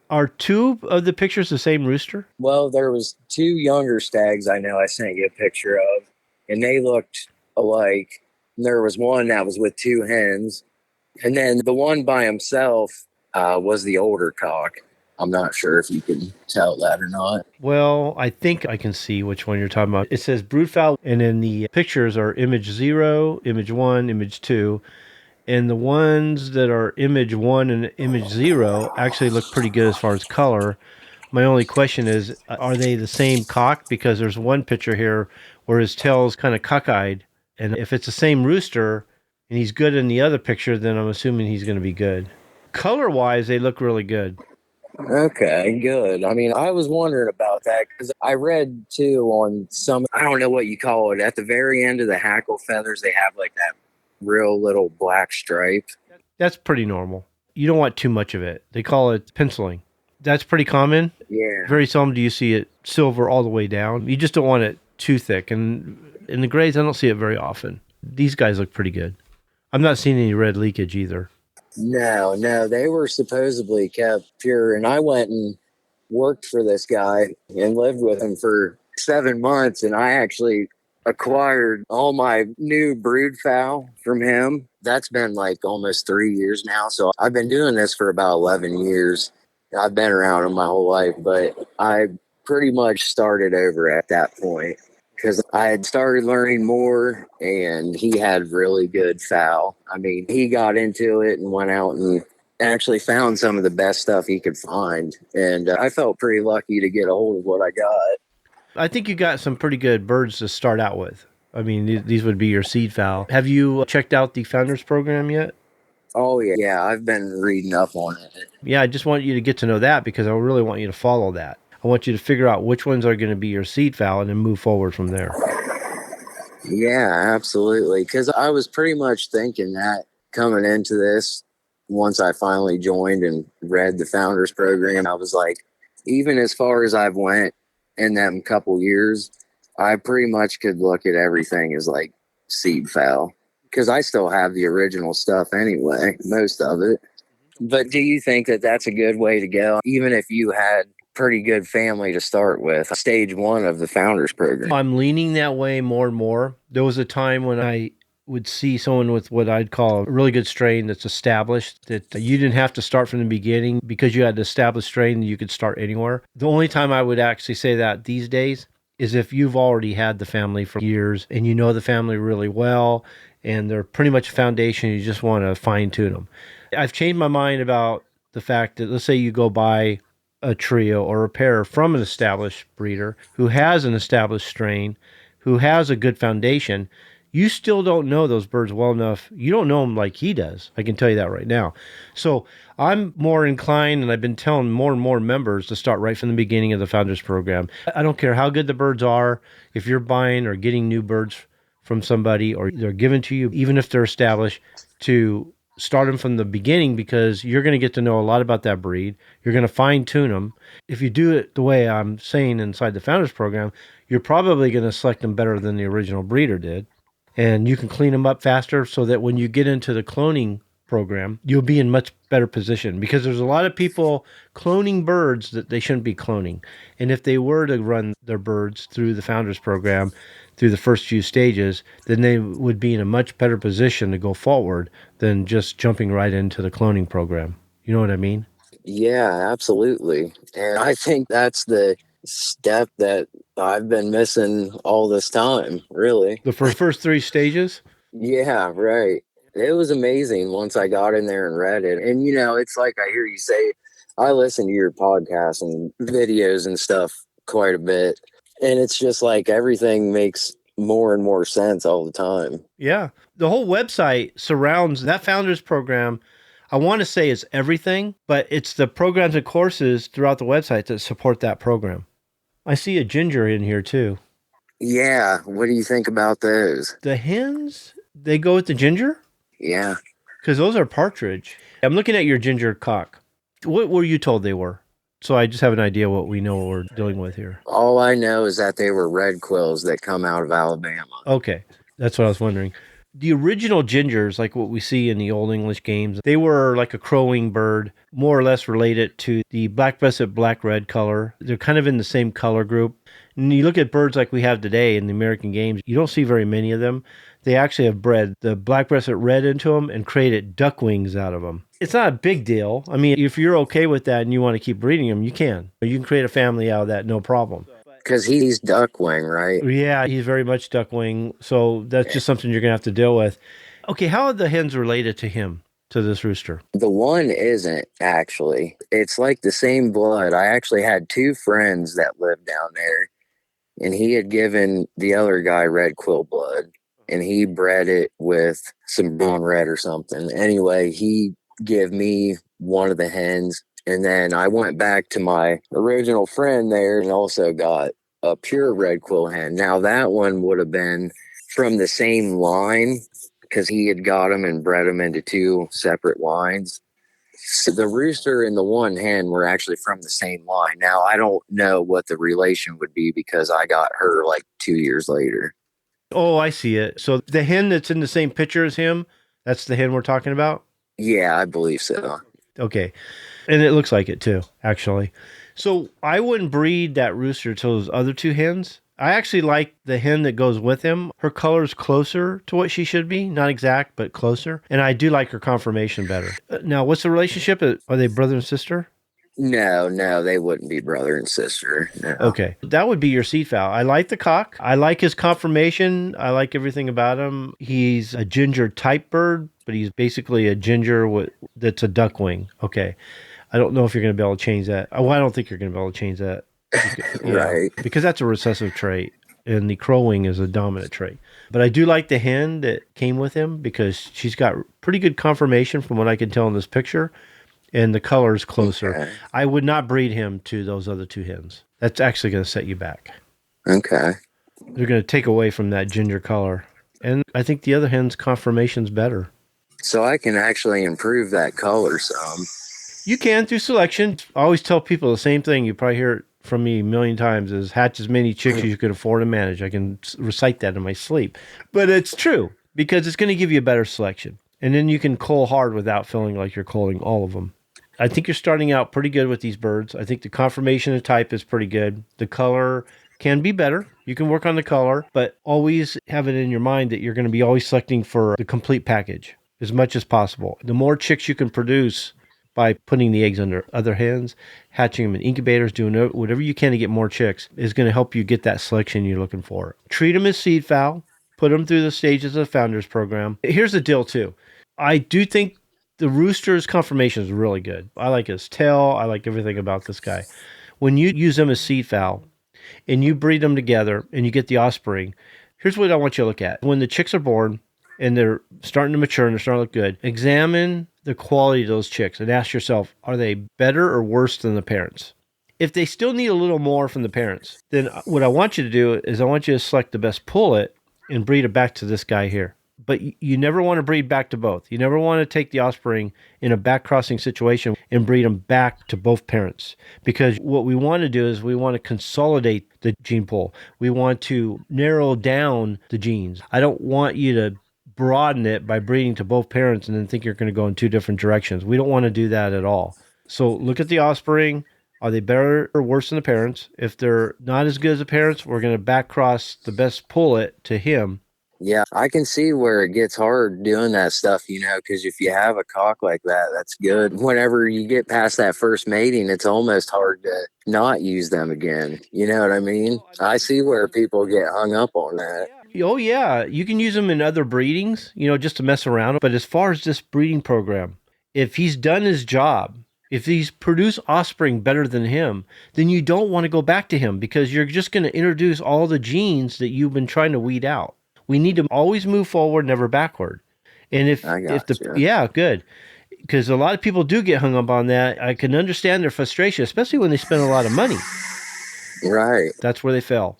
Are 2 of the pictures the same rooster? Well, there was 2 younger stags I know I sent you a picture of, and they looked alike. There was one that was with 2 hens, and then the one by himself was the older cock. I'm not sure if you can tell that or not. Well, I think I can see which one you're talking about. It says broodfowl, and then the pictures are image 0, image 1, image 2. And the ones that are image 1 and image 0 actually look pretty good as far as color. My only question is, are they the same cock? Because there's one picture here where his tail is kind of cockeyed. And if it's the same rooster and he's good in the other picture, then I'm assuming he's going to be good. Color-wise, they look really good. Okay, good. I mean, I was wondering about that because I read too on some, I don't know what you call it, at the very end of the hackle feathers, they have like that real little black stripe. That's pretty normal. You don't want too much of it. They call it penciling. That's pretty common. Yeah. Very seldom do you see it silver all the way down. You just don't want it too thick. And in the grays, I don't see it very often. These guys look pretty good. I'm not seeing any red leakage either. No, they were supposedly kept pure. And I went and worked for this guy and lived with him for 7 months. And I actually acquired all my new brood fowl from him. That's been like almost 3 years now. So I've been doing this for about 11 years. I've been around him my whole life, but I pretty much started over at that point because I had started learning more and he had really good fowl. I mean, he got into it and went out and actually found some of the best stuff he could find. And I felt pretty lucky to get a hold of what I got. I think you got some pretty good birds to start out with. I mean, these would be your seed fowl. Have you checked out the Founders Program yet? Oh, yeah. Yeah, I've been reading up on it. Yeah, I just want you to get to know that because I really want you to follow that. I want you to figure out which ones are going to be your seed fowl and then move forward from there. Yeah, absolutely. Because I was pretty much thinking that coming into this, once I finally joined and read the Founders Program, I was like, even as far as I've went in them couple years, I pretty much could look at everything as like seed fowl. Because I still have the original stuff anyway, most of it. But do you think that that's a good way to go? Even if you had pretty good family to start with, stage 1 of the Founders Program. I'm leaning that way more and more. There was a time when I would see someone with what I'd call a really good strain that's established, that you didn't have to start from the beginning because you had an established strain and you could start anywhere. The only time I would actually say that these days is if you've already had the family for years and you know the family really well and they're pretty much a foundation, you just want to fine tune them. I've changed my mind about the fact that let's say you go buy a trio or a pair from an established breeder who has an established strain, who has a good foundation. You still don't know those birds well enough. You don't know them like he does. I can tell you that right now. So I'm more inclined, and I've been telling more and more members to start right from the beginning of the Founders Program. I don't care how good the birds are. If you're buying or getting new birds from somebody or they're given to you, even if they're established, to start them from the beginning because you're going to get to know a lot about that breed. You're going to fine tune them. If you do it the way I'm saying inside the Founders Program, you're probably going to select them better than the original breeder did. And you can clean them up faster so that when you get into the cloning program, you'll be in much better position because there's a lot of people cloning birds that they shouldn't be cloning. And if they were to run their birds through the Founders Program, through the first few stages, then they would be in a much better position to go forward than just jumping right into the cloning program. You know what I mean? Yeah, absolutely. And I think that's the step that I've been missing all this time, really. The first 3 stages? Yeah, right. It was amazing once I got in there and read it. And, you know, it's like I hear you say, I listen to your podcasts and videos and stuff quite a bit. And it's just like everything makes more and more sense all the time. Yeah. The whole website surrounds that founders program. I want to say it's everything, but it's the programs and courses throughout the website that support that program. I see a ginger in here too. Yeah. What do you think about those? The hens, they go with the ginger? Yeah. Because those are partridge. I'm looking at your ginger cock. What were you told they were? So I just have an idea what we know what we're dealing with here. All I know is that they were red quills that come out of Alabama. Okay. That's what I was wondering. The original gingers, like what we see in the Old English games, they were like a crowing bird, more or less related to the black-breasted black-red color. They're kind of in the same color group. And you look at birds like we have today in the American games, you don't see very many of them. They actually have bred the black-breasted red into them and created duck wings out of them. It's not a big deal. I mean, if you're okay with that and you want to keep breeding them, you can. You can create a family out of that, no problem. Because he's duckwing, right? Yeah, he's very much duckwing. So that's just something you're going to have to deal with. Okay, how are the hens related to him, to this rooster? The one isn't, actually. It's like the same blood. I actually had two friends that lived down there, and he had given the other guy red quill blood, and he bred it with some brown red or something. Anyway, he gave me one of the hens, and then I went back to my original friend there and also got a pure red quill hen. Now, that one would have been from the same line because he had got them and bred them into two separate lines. So the rooster and the one hen were actually from the same line. Now, I don't know what the relation would be because I got her like 2 years later. Oh, I see it. So the hen that's in the same picture as him, that's the hen we're talking about? Yeah, I believe so. Okay. And it looks like it too, actually. So I wouldn't breed that rooster to those other two hens. I actually like the hen that goes with him. Her color is closer to what she should be. Not exact, but closer. And I do like her conformation better. Now, what's the relationship? Are they brother and sister? No, they wouldn't be brother and sister. No. Okay. That would be your seed fowl. I like the cock. I like his conformation. I like everything about him. He's a ginger type bird, but he's basically a ginger that's a duckwing. Okay. I don't know if you're going to be able to change that. Oh, I don't think you're going to be able to change that. Right. Because that's a recessive trait, and the crowing is a dominant trait. But I do like the hen that came with him because she's got pretty good conformation from what I can tell in this picture, and the color is closer. Okay. I would not breed him to those other two hens. That's actually going to set you back. Okay. They're going to take away from that ginger color. And I think the other hen's conformation's better. So I can actually improve that color some. You can through selection. I always tell people the same thing. You probably hear it from me a million times is hatch as many chicks as you can afford to manage. I can recite that in my sleep. But it's true because it's going to give you a better selection. And then you can cull hard without feeling like you're culling all of them. I think you're starting out pretty good with these birds. I think the conformation and type is pretty good. The color can be better. You can work on the color, but always have it in your mind that you're going to be always selecting for the complete package as much as possible. The more chicks you can produce by putting the eggs under other hens, hatching them in incubators, doing whatever you can to get more chicks is going to help you get that selection you're looking for. Treat them as seed fowl. Put them through the stages of the Founders Program. Here's the deal, too. I do think the rooster's conformation is really good. I like his tail. I like everything about this guy. When you use them as seed fowl and you breed them together and you get the offspring, here's what I want you to look at. When the chicks are born and they're starting to mature and they're starting to look good, examine the quality of those chicks and ask yourself, are they better or worse than the parents? If they still need a little more from the parents, then what I want you to do is I want you to select the best pullet and breed it back to this guy here. But you never want to breed back to both. You never want to take the offspring in a back crossing situation and breed them back to both parents. Because what we want to do is we want to consolidate the gene pool. We want to narrow down the genes. I don't want you to broaden it by breeding to both parents and then think you're going to go in two different directions. We don't want to do that at all. So look at the offspring. Are they better or worse than the parents? If they're not as good as the parents, we're going to back cross the best pullet to him. Yeah, I can see where it gets hard doing that stuff, because if you have a cock like that, that's good. Whenever you get past that first mating, it's almost hard to not use them again. You know what I mean? I see where people get hung up on that. Oh, yeah. You can use them in other breedings, just to mess around. But as far as this breeding program, if he's done his job If these produce offspring better than him, then you don't want to go back to him because you're just going to introduce all the genes that you've been trying to weed out. We need to always move forward, never backward. And I if the, gotcha. yeah, good. Because a lot of people do get hung up on that. I can understand their frustration, especially when they spend a lot of money. Right. That's where they fell.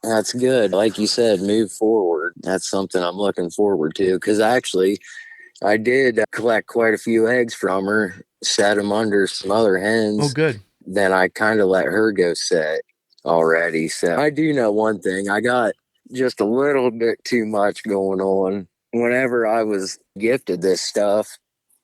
That's good. Like you said, move forward. That's something I'm looking forward to because actually, I did collect quite a few eggs from her, set them under some other hens. Oh, good. Then I kind of let her go set already. So I do know one thing. I got just a little bit too much going on. Whenever I was gifted this stuff,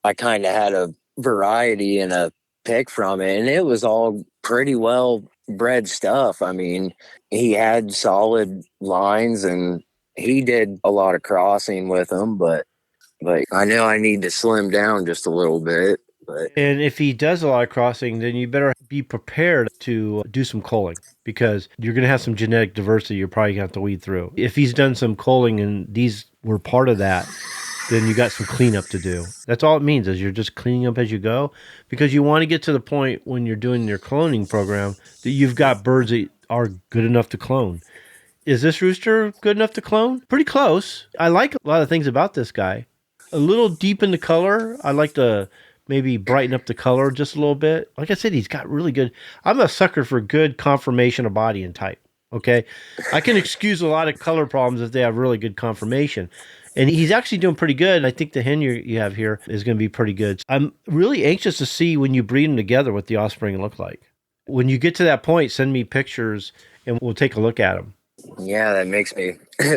I kind of had a variety and a pick from it, and it was all pretty well bred stuff. I mean, he had solid lines and he did a lot of crossing with them, but I know I need to slim down just a little bit. But And if he does a lot of crossing, then you better be prepared to do some culling because you're going to have some genetic diversity you're probably going to have to weed through. If he's done some culling and these were part of that, then you got some cleanup to do. That's all it means is you're just cleaning up as you go because you want to get to the point when you're doing your cloning program that you've got birds that are good enough to clone. Is this rooster good enough to clone? Pretty close. I like a lot of things about this guy. A little deep in the color. I like to maybe brighten up the color just a little bit. Like I said, he's got really good. I'm a sucker for good conformation of body and type. Okay. I can excuse a lot of color problems if they have really good conformation. And he's actually doing pretty good. I think the hen you have here is going to be pretty good. I'm really anxious to see when you breed them together what the offspring look like. When you get to that point, send me pictures and we'll take a look at them. yeah, that makes me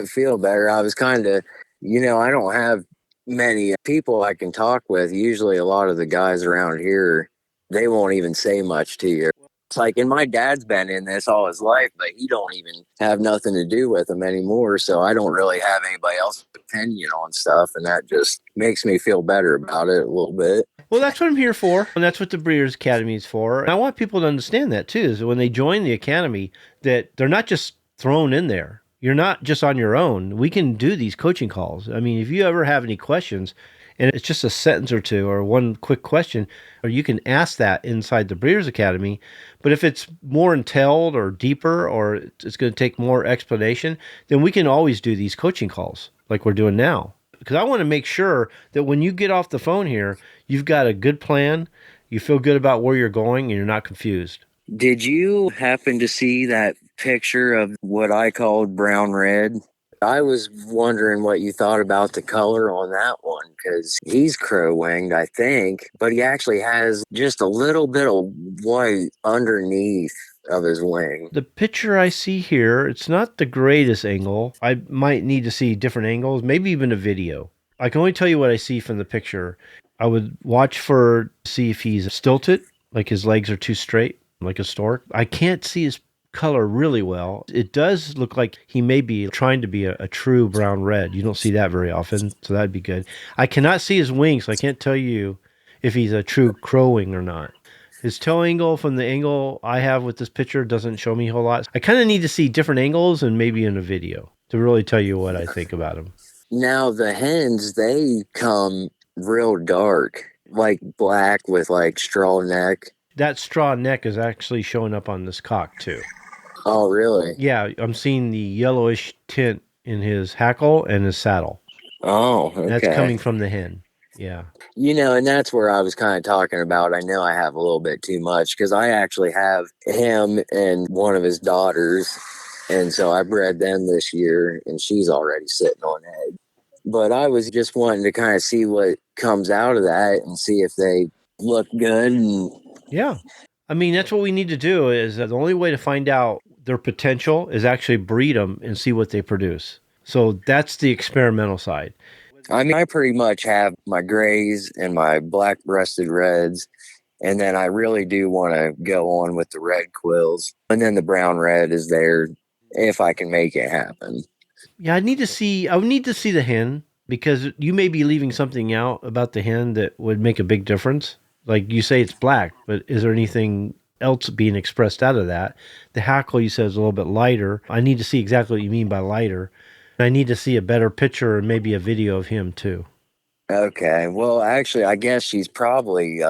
feel better. I was kind of, I don't have many people I can talk with. Usually a lot of the guys around here, they won't even say much to you. It's like, and my dad's been in this all his life, but he don't even have nothing to do with them anymore. So I don't really have anybody else's opinion on stuff. And that just makes me feel better about it a little bit. Well, that's what I'm here for. And that's what the Breeders' Academy is for. And I want people to understand that too, is when they join the Academy, that they're not just thrown in there. You're not just on your own. We can do these coaching calls. I mean, if you ever have any questions, and it's just a sentence or two or one quick question, or you can ask that inside the Breeders' Academy. But if it's more entailed or deeper or it's going to take more explanation, then we can always do these coaching calls like we're doing now. Because I want to make sure that when you get off the phone here, you've got a good plan, you feel good about where you're going, and you're not confused. Did you happen to see that picture of what I called brown red? I was wondering what you thought about the color on that one because he's crow-winged, I think, but he actually has just a little bit of white underneath of his wing. The picture I see here, it's not the greatest angle. I might need to see different angles, maybe even a video. I can only tell you what I see from the picture. I would watch see if he's stilted, like his legs are too straight, like a stork. I can't see his color really well. It does look like he may be trying to be a true brown red. You don't see that very often, so that'd be good. I cannot see his wings, so I can't tell you if he's a true crowing or not. His toe angle from the angle I have with this picture doesn't show me a whole lot. I kind of need to see different angles and maybe in a video to really tell you what I think about him. Now, the hens, they come real dark, like black with like straw neck. That straw neck is actually showing up on this cock too. Oh, really? Yeah, I'm seeing the yellowish tint in his hackle and his saddle. Oh, okay. That's coming from the hen. Yeah. And that's where I was kind of talking about. I know I have a little bit too much because I actually have him and one of his daughters. And so I bred them this year and she's already sitting on egg. But I was just wanting to kind of see what comes out of that and see if they look good. Yeah. I mean, that's what we need to do is the only way to find out their potential is actually breed them and see what they produce. So that's the experimental side. I mean, I pretty much have my grays and my black-breasted reds, and then I really do want to go on with the red quills. And then the brown red is there if I can make it happen. Yeah, I would need to see the hen because you may be leaving something out about the hen that would make a big difference. Like you say it's black, but is there anything else being expressed out of that? The hackle you said is a little bit lighter. I need to see exactly what you mean by lighter. I need to see a better picture and maybe a video of him too. Okay. Well, actually, I guess she's probably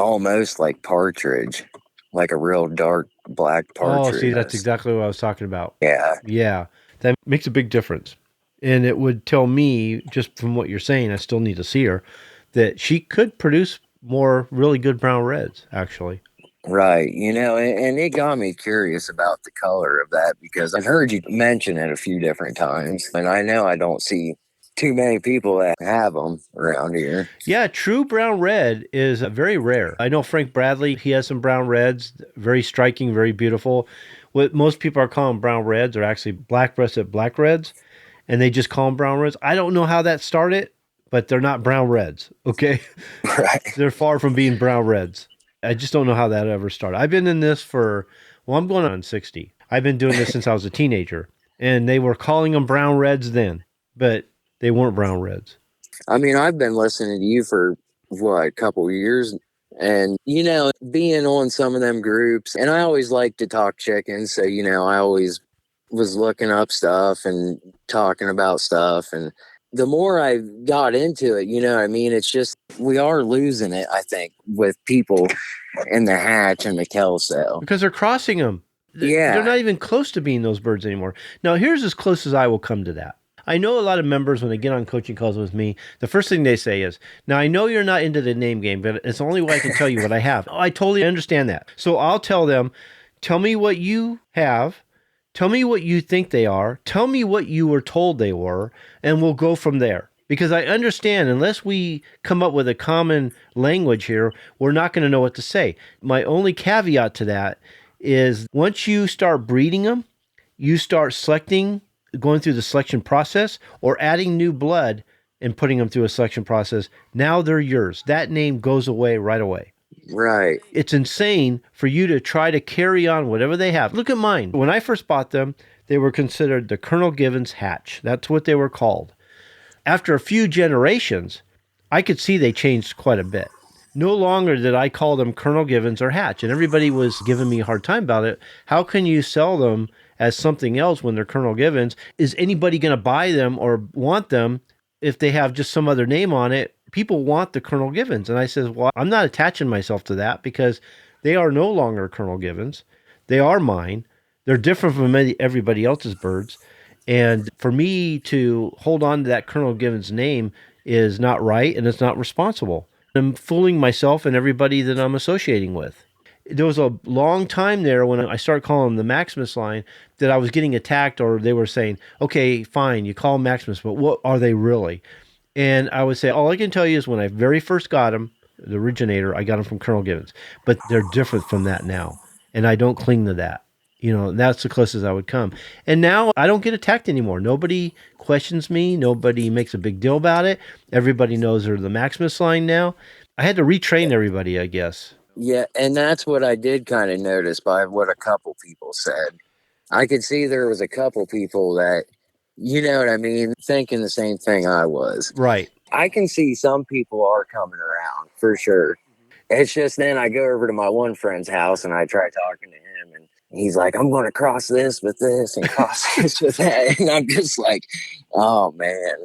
almost like partridge, like a real dark black Oh, see, partridge. that's exactly what I was talking about. Yeah. Yeah, that makes a big difference. And it would tell me, just from what you're saying, I still need to see her, that she could produce more really good brown reds, actually. Right. And it got me curious about the color of that because I've heard you mention it a few different times. And I know I don't see too many people that have them around here. Yeah, true brown red is very rare. I know Frank Bradley, he has some brown reds, very striking, very beautiful. What most people are calling brown reds are actually black-breasted black reds, and they just call them brown reds. I don't know how that started, but they're not brown reds, okay? Right. They're far from being brown reds. I just don't know how that ever started. I've been in this I'm going on 60. I've been doing this since I was a teenager, and they were calling them brown reds then, but they weren't brown reds. I mean, I've been listening to you for a couple of years and, being on some of them groups, and I always like to talk chickens. So, I always was looking up stuff and talking about stuff. And the more I got into it, it's just, we are losing it, I think, with people in the hatch and the kelso. Because they're crossing them. Yeah. They're not even close to being those birds anymore. Now, here's as close as I will come to that. I know a lot of members, when they get on coaching calls with me, the first thing they say is, now I know you're not into the name game, but it's the only way I can tell you what I have. Oh, I totally understand that. So I'll tell them, tell me what you have. Tell me what you think they are. Tell me what you were told they were, and we'll go from there. Because I understand, unless we come up with a common language here, we're not going to know what to say. My only caveat to that is once you start breeding them, you start going through the selection process or adding new blood and putting them through a selection process. Now they're yours. That name goes away right away. Right. It's insane for you to try to carry on whatever they have. Look at mine. When I first bought them, they were considered the Colonel Givens hatch. That's what they were called. After a few generations, I could see they changed quite a bit. No longer did I call them Colonel Givens or hatch, and everybody was giving me a hard time about it. How can you sell them as something else when they're Colonel Givens? Is anybody going to buy them or want them if they have just some other name on it? People want the Colonel Givens. And I said, well, I'm not attaching myself to that because they are no longer Colonel Givens. They are mine. They're different from everybody else's birds. And for me to hold on to that Colonel Givens name is not right, and it's not responsible. I'm fooling myself and everybody that I'm associating with. There was a long time there when I started calling them the Maximus line that I was getting attacked, or they were saying, okay, fine, you call them Maximus, but what are they really? And I would say, all I can tell you is when I very first got them, the originator, I got them from Colonel Givens, but they're different from that now. And I don't cling to that. That's the closest I would come. And now I don't get attacked anymore. Nobody questions me. Nobody makes a big deal about it. Everybody knows they're the Maximus line now. I had to retrain everybody, I guess. Yeah, and that's what I did kind of notice by what a couple people said. I could see there was a couple people that, thinking the same thing I was. Right. I can see some people are coming around for sure. It's just then I go over to my one friend's house and I try talking to him, and he's like, I'm going to cross this with this and cross this with that. And I'm just like, oh, man.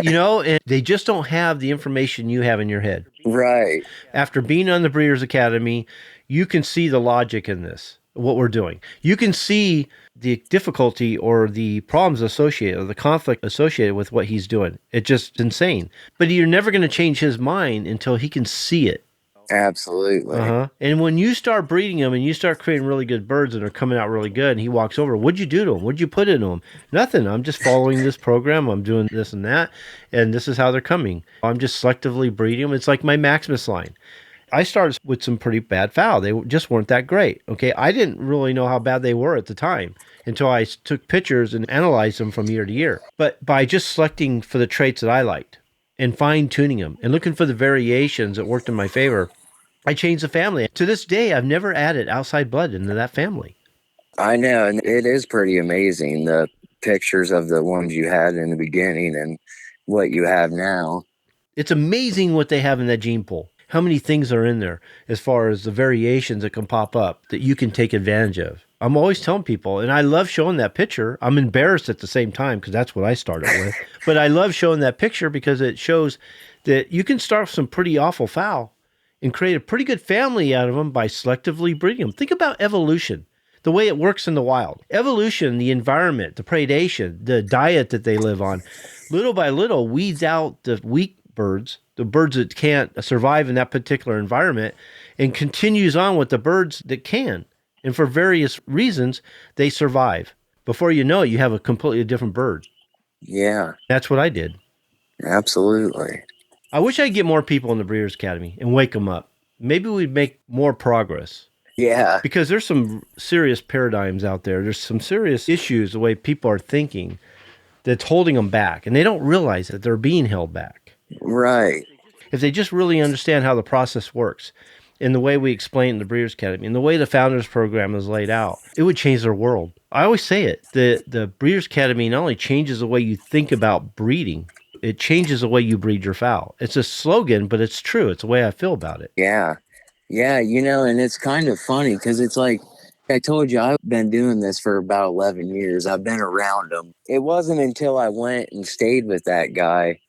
And they just don't have the information you have in your head. Right. After being on the Breeders' Academy, you can see the logic in this, what we're doing. You can see the difficulty or the problems associated, or the conflict associated with what he's doing. It's just insane. But you're never going to change his mind until he can see it. Absolutely. And when you start breeding them and you start creating really good birds and they're coming out really good, and he walks over, what'd you do to them? What'd you put into them? Nothing. I'm just following this program. I'm doing this and that, and this is how they're coming. I'm just selectively breeding them. It's like my Maximus line. I started with some pretty bad fowl. They just weren't that great. Okay, I didn't really know how bad they were at the time until I took pictures and analyzed them from year to year. But by just selecting for the traits that I liked and fine-tuning them and looking for the variations that worked in my favor, I changed the family. To this day, I've never added outside blood into that family. I know, and it is pretty amazing, the pictures of the ones you had in the beginning and what you have now. It's amazing what they have in that gene pool. How many things are in there as far as the variations that can pop up that you can take advantage of. I'm always telling people, and I love showing that picture. I'm embarrassed at the same time because that's what I started with. But I love showing that picture because it shows that you can start with some pretty awful fowl and create a pretty good family out of them by selectively breeding them. Think about evolution, the way it works in the wild. Evolution, the environment, the predation, the diet that they live on, little by little weeds out the weak birds, the birds that can't survive in that particular environment, and continues on with the birds that can. And for various reasons, they survive. Before you know it, you have a completely different bird. Yeah, That's what I did. absolutely. I wish I'd get more people in the Breeders' Academy and wake them up. Maybe we'd make more progress. Yeah, Because there's some serious paradigms out there. There's some serious issues, the way people are thinking, that's holding them back. And they don't realize that they're being held back. right. If they just really understand how the process works and the way we explain in the Breeders' Academy and the way the Founders Program is laid out, it would change their world. I always say it. The Breeders' Academy not only changes the way you think about breeding, it changes the way you breed your fowl. It's a slogan, but it's true. It's the way I feel about it. Yeah. Yeah, and it's kind of funny because it's like I told you, I've been doing this for about 11 years. I've been around them. It wasn't until I went and stayed with that guy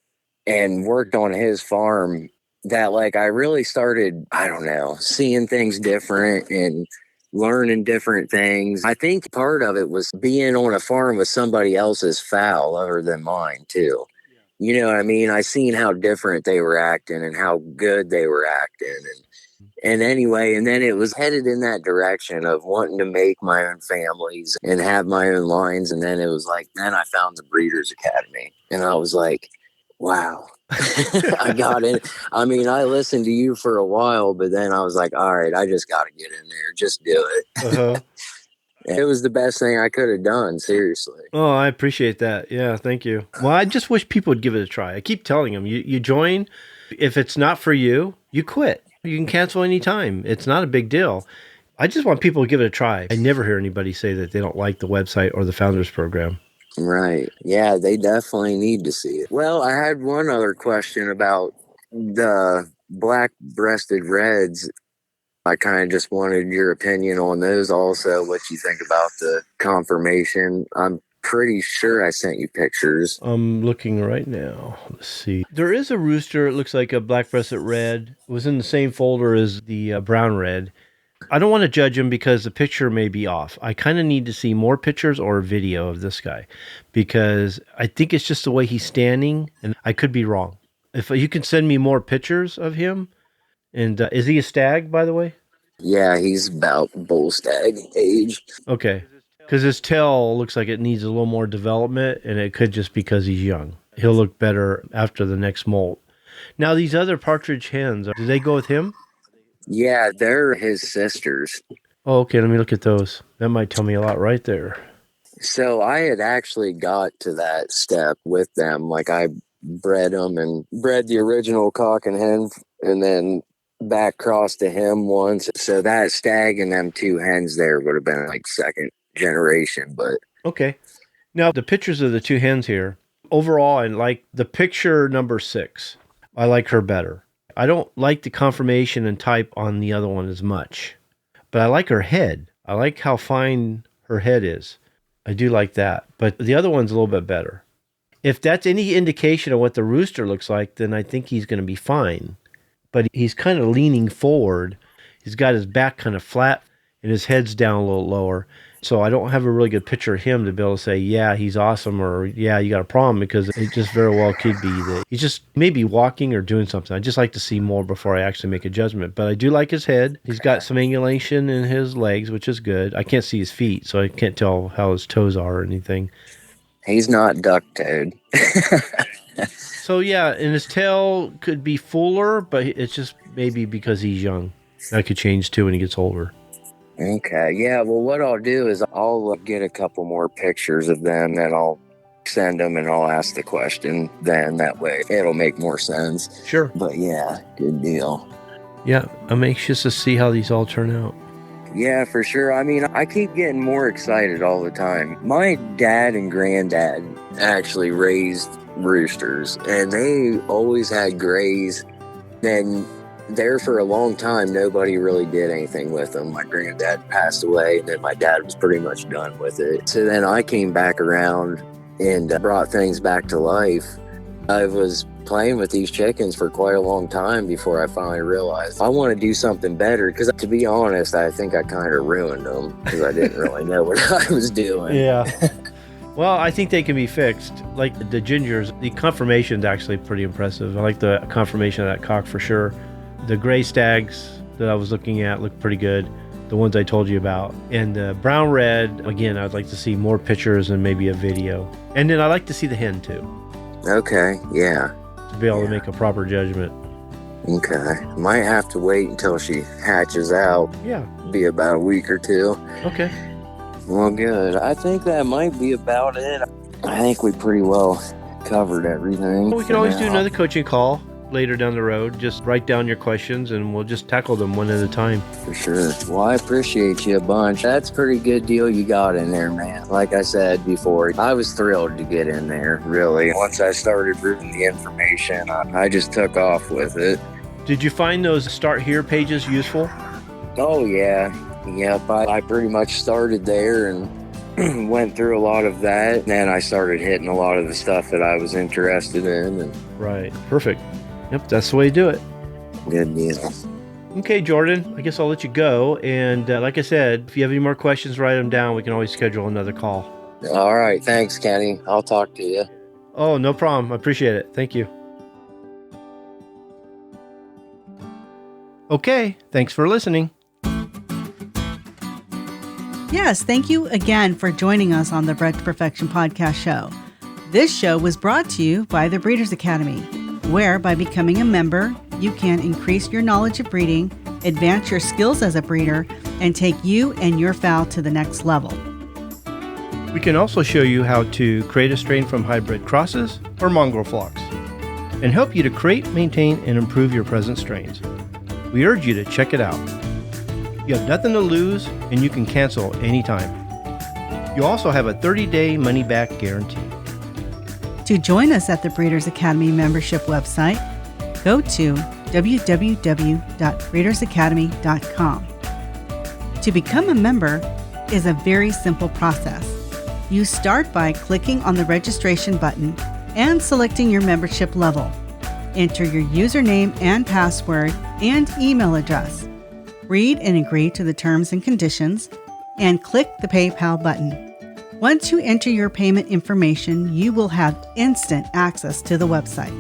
and worked on his farm that like I really started, I don't know, seeing things different and learning different things. I think part of it was being on a farm with somebody else's fowl other than mine too. You know what I mean? I seen how different they were acting and how good they were acting. And anyway, and then it was headed in that direction of wanting to make my own families and have my own lines. And then it was like, then I found the Breeders' Academy. And I was like, wow. I got in. I mean, I listened to you for a while, but then I was like, all right, I just got to get in there. Just do it. Uh-huh. It was the best thing I could have done, seriously. Oh, I appreciate that. Yeah, thank you. Well, I just wish people would give it a try. I keep telling them, you join. If it's not for you, you quit. You can cancel anytime. It's not a big deal. I just want people to give it a try. I never hear anybody say that they don't like the website or the Founders Program. Right. Yeah, they definitely need to see it. Well, I had one other question about the black-breasted reds. I kind of just wanted your opinion on those also, what you think about the conformation. I'm pretty sure I sent you pictures. I'm looking right now. Let's see. There is a rooster. It looks like a black-breasted red. It was in the same folder as the brown red. I don't want to judge him because the picture may be off. I kind of need to see more pictures or a video of this guy because I think it's just the way he's standing, and I could be wrong. If you can send me more pictures of him, and is he a stag, by the way? Yeah, he's about bull stag age. Okay. Because his tail looks like it needs a little more development, and it could just because he's young. He'll look better after the next molt. Now, these other partridge hens, do they go with him? Yeah, they're his sisters. Oh, okay. Let me look at those. That might tell me a lot right there. So I had actually got to that step with them. Like I bred them and bred the original cock and hen and then back cross to him once. So that stag and them two hens there would have been like second generation. But Okay. Now, the pictures of the two hens here, overall, I like the picture number 6. I like her better. I don't like the conformation and type on the other one as much, but I like her head. I like how fine her head is. I do like that, but the other one's a little bit better. If that's any indication of what the rooster looks like, then I think he's going to be fine. But he's kind of leaning forward. He's got his back kind of flat and his head's down a little lower. So I don't have a really good picture of him to be able to say, yeah, he's awesome, or yeah, you got a problem, because it just very well could be that he's just maybe walking or doing something. I just like to see more before I actually make a judgment. But I do like his head. He's got some angulation in his legs, which is good. I can't see his feet, so I can't tell how his toes are or anything. he's not duck-toed. So yeah, and his tail could be fuller, but it's just maybe because he's young. That could change too when he gets older. Okay. Yeah. Well, what I'll do is I'll get a couple more pictures of them and I'll send them and I'll ask the question then. That way it'll make more sense. Sure. But yeah, good deal. Yeah, I'm anxious to see how these all turn out. Yeah, for sure. I mean, I keep getting more excited all the time. My dad and granddad actually raised roosters and they always had grays. Then there for a long time, nobody really did anything with them. My granddad passed away and then my dad was pretty much done with it. So then I came back around and brought things back to life. I was playing with these chickens for quite a long time before I finally realized I want to do something better. Because to be honest, I think I kind of ruined them because I didn't really know what I was doing. Yeah. Well, I think they can be fixed. Like the gingers, the conformation is actually pretty impressive. I like the conformation of that cock for sure. The gray stags that I was looking at look pretty good. The ones I told you about. And the brown red, again, I'd like to see more pictures and maybe a video. And then I like to see the hen too. Okay, yeah. To be able to make a proper judgment. Okay. Might have to wait until she hatches out. Yeah. Be about a week or two. Okay. Well, good. I think that might be about it. I think we pretty well covered everything. We can always do another coaching call later down the road. Just write down your questions and we'll just tackle them one at a time. For sure. Well, I appreciate you a bunch. That's a pretty good deal you got in there, man. Like I said before, I was thrilled to get in there, really. Once I started reading the information, I just took off with it. Did you find those Start Here pages useful? Oh, yeah. Yep, I pretty much started there and went through a lot of that. Then I started hitting a lot of the stuff that I was interested in. And right. Perfect. Yep, that's the way to do it. good deal. Okay, Jordan, I guess I'll let you go. And like I said, if you have any more questions, write them down. We can always schedule another call. All right. Thanks, Kenny. I'll talk to you. Oh, no problem. I appreciate it. Thank you. Okay, thanks for listening. Yes, thank you again for joining us on the Bred to Perfection podcast show. This show was brought to you by the Breeders' Academy, where by becoming a member, you can increase your knowledge of breeding, advance your skills as a breeder, and take you and your fowl to the next level. We can also show you how to create a strain from hybrid crosses or mongrel flocks, and help you to create, maintain, and improve your present strains. We urge you to check it out. You have nothing to lose, and you can cancel anytime. You also have a 30-day money-back guarantee. To join us at the Breeders' Academy membership website, go to www.breedersacademy.com. To become a member is a very simple process. You start by clicking on the registration button and selecting your membership level. Enter your username and password and email address. Read and agree to the terms and conditions, and click the PayPal button. Once you enter your payment information, you will have instant access to the website.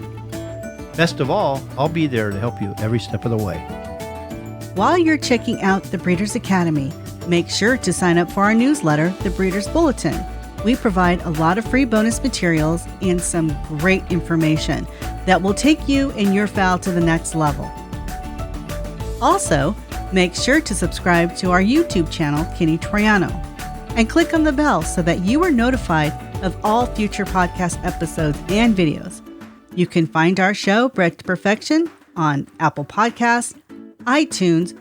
Best of all, I'll be there to help you every step of the way. While you're checking out the Breeders' Academy, make sure to sign up for our newsletter, The Breeders' Bulletin. We provide a lot of free bonus materials and some great information that will take you and your fowl to the next level. Also, make sure to subscribe to our YouTube channel, Kenny Troiano, and click on the bell so that you are notified of all future podcast episodes and videos. You can find our show, Bred to Perfection, on Apple Podcasts, iTunes,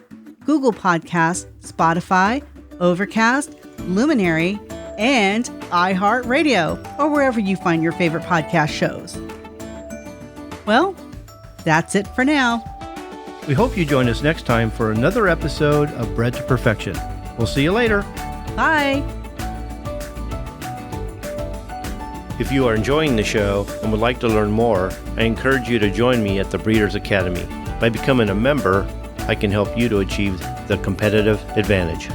Google Podcasts, Spotify, Overcast, Luminary, and iHeartRadio, or wherever you find your favorite podcast shows. Well, that's it for now. We hope you join us next time for another episode of Bred to Perfection. We'll see you later. Bye. If you are enjoying the show and would like to learn more, I encourage you to join me at the Breeders' Academy. By becoming a member, I can help you to achieve the competitive advantage.